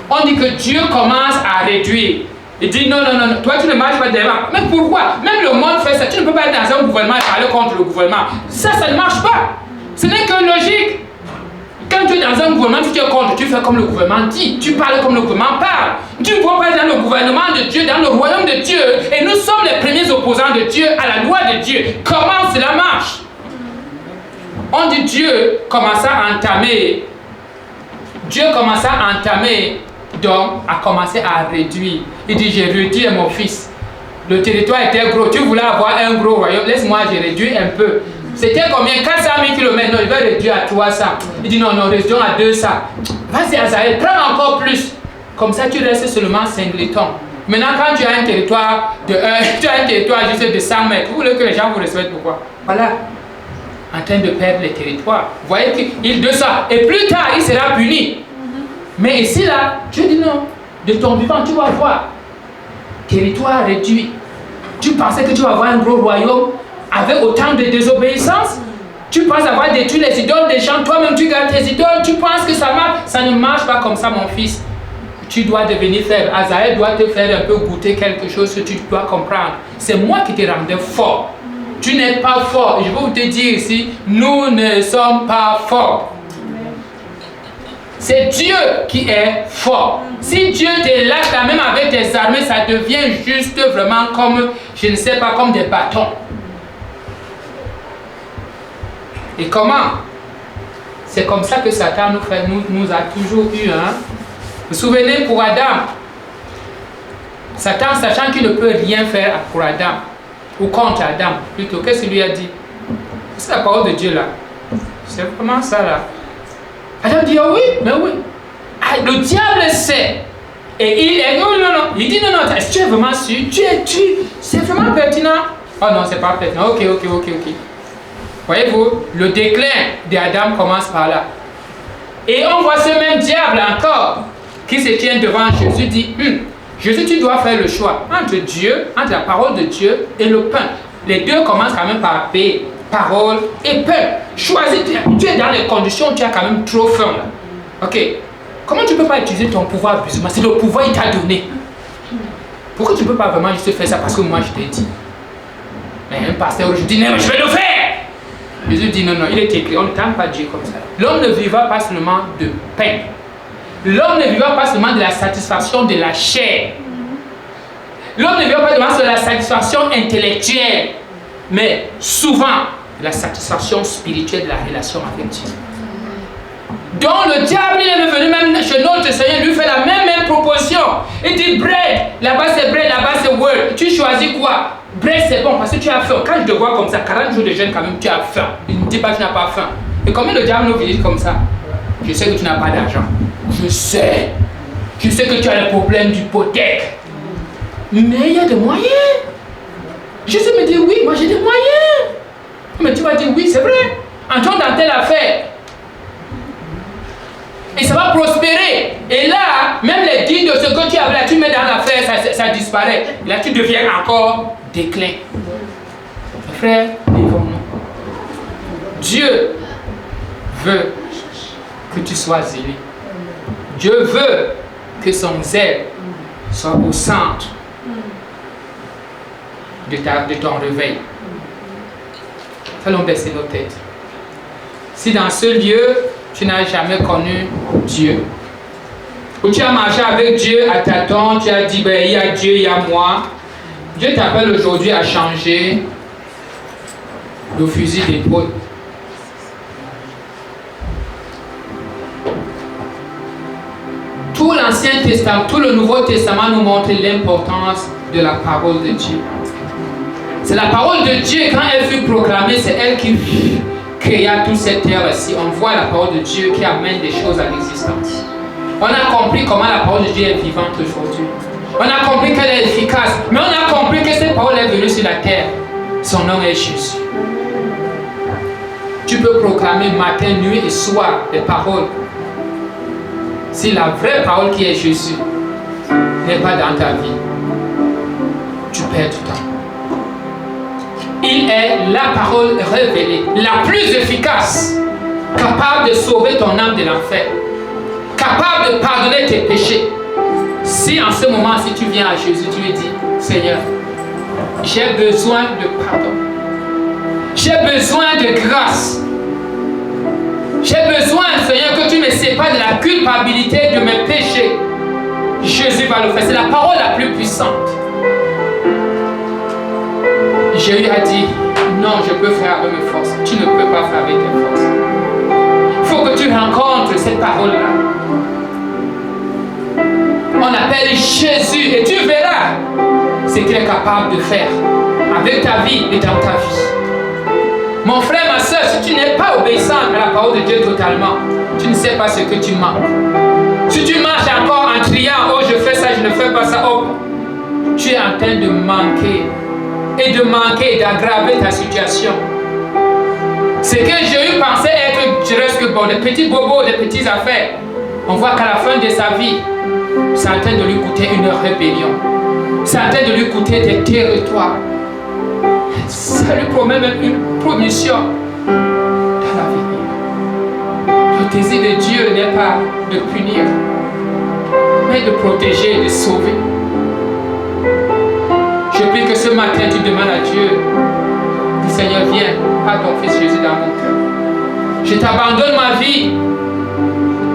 On dit que Dieu commence à réduire. Il dit non, toi tu ne marches pas devant. Mais pourquoi? Même le monde fait ça. Tu ne peux pas être dans un gouvernement et parler contre le gouvernement. Ça ne marche pas. Ce n'est que logique. Quand tu es dans un gouvernement, tu es contre, tu fais comme le gouvernement dit, tu parles comme le gouvernement parle. Tu ne vois pas dans le gouvernement de Dieu, dans le royaume de Dieu, et nous sommes les premiers opposants de Dieu à la loi de Dieu. Comment cela marche? On dit Dieu commença à entamer. Dieu commença à entamer, donc a commencé à réduire. Il dit, j'ai réduit mon fils. Le territoire était gros, tu voulais avoir un gros royaume, laisse-moi, j'ai réduit un peu. C'était combien? 400 000 km, non, il va réduire à 300. Il dit, non, réduisons à 200. Vas-y, Azaël, prends encore plus. Comme ça, tu restes seulement singleton. Maintenant, quand tu as un territoire de tu as un territoire juste de 100 mètres, vous voulez que les gens vous respectent pourquoi? Voilà. En train de perdre les territoires. Vous voyez qu'il de ça. Et plus tard, il sera puni. Mais ici, là, Dieu dit non. De ton vivant, tu vas voir. Territoire réduit. Tu pensais que tu vas avoir un gros royaume avec autant de désobéissance? Tu penses avoir détruit les idoles des gens, toi-même tu gardes tes idoles, tu penses que ça marche? Ça ne marche pas comme ça, mon fils. Tu dois devenir faible. Azaël doit te faire un peu goûter quelque chose que tu dois comprendre. C'est moi qui te rendais fort. Tu n'es pas fort. Je veux te dire ici, nous ne sommes pas forts. C'est Dieu qui est fort. Si Dieu te lâche la même avec tes armées, ça devient juste vraiment comme, je ne sais pas, comme des bâtons. Et comment? C'est comme ça que Satan nous a toujours eu. Hein? Vous vous souvenez pour Adam? Satan, sachant qu'il ne peut rien faire pour Adam, ou contre Adam, plutôt, qu'est-ce qu'il lui a dit? C'est la parole de Dieu là. C'est vraiment ça là. Adam dit, oh oui, mais oui. Ah, le diable sait. Et il est, non. Il dit, non, est-ce que tu es vraiment sûr? C'est vraiment pertinent? Oh non, c'est pas pertinent. Ok. Voyez-vous, le déclin d'Adam commence par là. Et on voit ce même diable encore qui se tient devant Jésus, dit, Jésus, tu dois faire le choix entre Dieu, entre la parole de Dieu et le pain. Les deux commencent quand même par paix, parole et pain. Choisis, tu es dans les conditions où tu as quand même trop faim là. Ok, comment tu ne peux pas utiliser ton pouvoir abusément? C'est le pouvoir qu'il t'a donné. Pourquoi tu ne peux pas vraiment juste faire ça? Parce que moi je t'ai dit. Mais un pasteur, je dis, non, je vais le faire. Jésus dit, non, il est écrit, on ne tente pas Dieu comme ça. L'homme ne vivra pas seulement de pain. L'homme ne vivra pas seulement de la satisfaction de la chair. L'homme ne vivra pas seulement de la satisfaction intellectuelle, mais souvent de la satisfaction spirituelle de la relation avec Dieu. Donc le diable, il est venu même chez notre Seigneur, lui fait la même proposition. Il dit, bread, là-bas c'est bread, là-bas c'est word. Tu choisis quoi? Bread c'est bon parce que tu as faim. Quand je te vois comme ça, 40 jours de jeûne quand même, tu as faim. Il ne dit pas que tu n'as pas faim. Et combien le diable nous visite comme ça? Je sais que tu n'as pas d'argent. Je sais que tu as le problème d'hypothèque. Mais il y a des moyens. Jésus me dit oui, moi j'ai des moyens. Mais tu vas dire oui, c'est vrai. Entrons dans telle affaire. Et ça va prospérer. Et là, même les dits de ce que tu avais là, tu mets dans l'affaire, ça disparaît. Et là, tu deviens encore déclin. Frère, Dieu veut que tu sois zélé. Dieu veut que son zèle soit au centre de ton réveil. Allons baisser nos têtes. Si dans ce lieu, tu n'as jamais connu Dieu, ou tu as marché avec Dieu à tâtons, tu as dit, ben, il y a Dieu, il y a moi, Dieu t'appelle aujourd'hui à changer le fusil d'épaule. Tout l'Ancien Testament, tout le Nouveau Testament nous montre l'importance de la parole de Dieu. C'est la parole de Dieu, quand elle fut proclamée, c'est elle qui créa toute cette terre-ci. On voit la parole de Dieu qui amène des choses à l'existence. On a compris comment la parole de Dieu est vivante aujourd'hui. On a compris qu'elle est efficace, mais on a compris que cette parole est venue sur la terre. Son nom est Jésus. Tu peux proclamer matin, nuit et soir les paroles. Si la vraie parole qui est Jésus n'est pas dans ta vie, tu perds du temps. Il est la parole révélée, la plus efficace, capable de sauver ton âme de l'enfer, capable de pardonner tes péchés. Si en ce moment, si tu viens à Jésus, tu lui dis, Seigneur, j'ai besoin de pardon, j'ai besoin de grâce, j'ai besoin, Seigneur, que tu me pas de la culpabilité de mes péchés. Jésus va le faire. C'est la parole la plus puissante. Jésus a dit, non, je peux faire avec mes forces. Tu ne peux pas faire avec tes forces. Il faut que tu rencontres cette parole-là. On appelle Jésus et tu verras ce qu'il est capable de faire avec ta vie et dans ta vie. Mon frère, ma soeur, si tu n'es pas obéissant à la parole de Dieu totalement, tu ne sais pas ce que tu manques. Si tu marches encore en criant, oh je fais ça, je ne fais pas ça, oh, tu es en train de manquer et d'aggraver ta situation. Ce que j'ai eu pensé être, je reste que bon, des petits bobos, des petites affaires, on voit qu'à la fin de sa vie, c'est en train de lui coûter une rébellion. C'est en train de lui coûter des territoires. Ça lui promet même une promotion dans l'avenir. Le désir de Dieu n'est pas de punir, mais de protéger et de sauver. Je prie que ce matin tu demandes à Dieu, dis Seigneur, viens par ton Fils Jésus dans mon cœur. Je t'abandonne ma vie.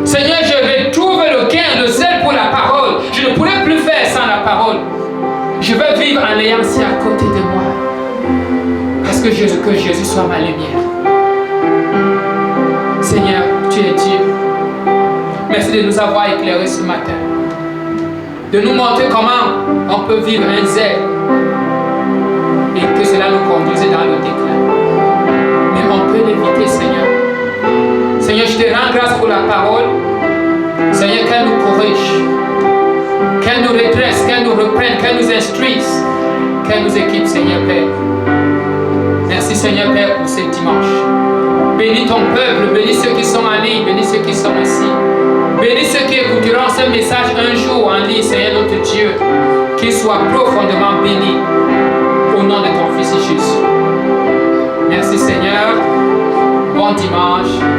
Seigneur, je retrouve le gain, le zèle pour la parole. Je ne pourrai plus faire sans la parole. Je veux vivre en l'ayant si à côté de moi. Parce que Jésus soit ma lumière. Seigneur, tu es Dieu. Merci de nous avoir éclairés ce matin. De nous montrer comment on peut vivre un zèle. Et que cela nous conduise dans le déclin. Mais on peut l'éviter, Seigneur. Seigneur, je te rends grâce pour la parole. Seigneur, qu'elle nous corrige, qu'elle nous redresse, qu'elle nous reprenne, qu'elle nous instruise, qu'elle nous équipe, Seigneur Père. Merci, Seigneur Père, pour ce dimanche. Bénis ton peuple, bénis ceux qui sont en ligne, bénis ceux qui sont ici. Bénis ceux qui écouteront ce message un jour en ligne, Seigneur notre Dieu. Qu'ils soient profondément bénis au nom de ton Fils Jésus. Merci, Seigneur. Bon dimanche.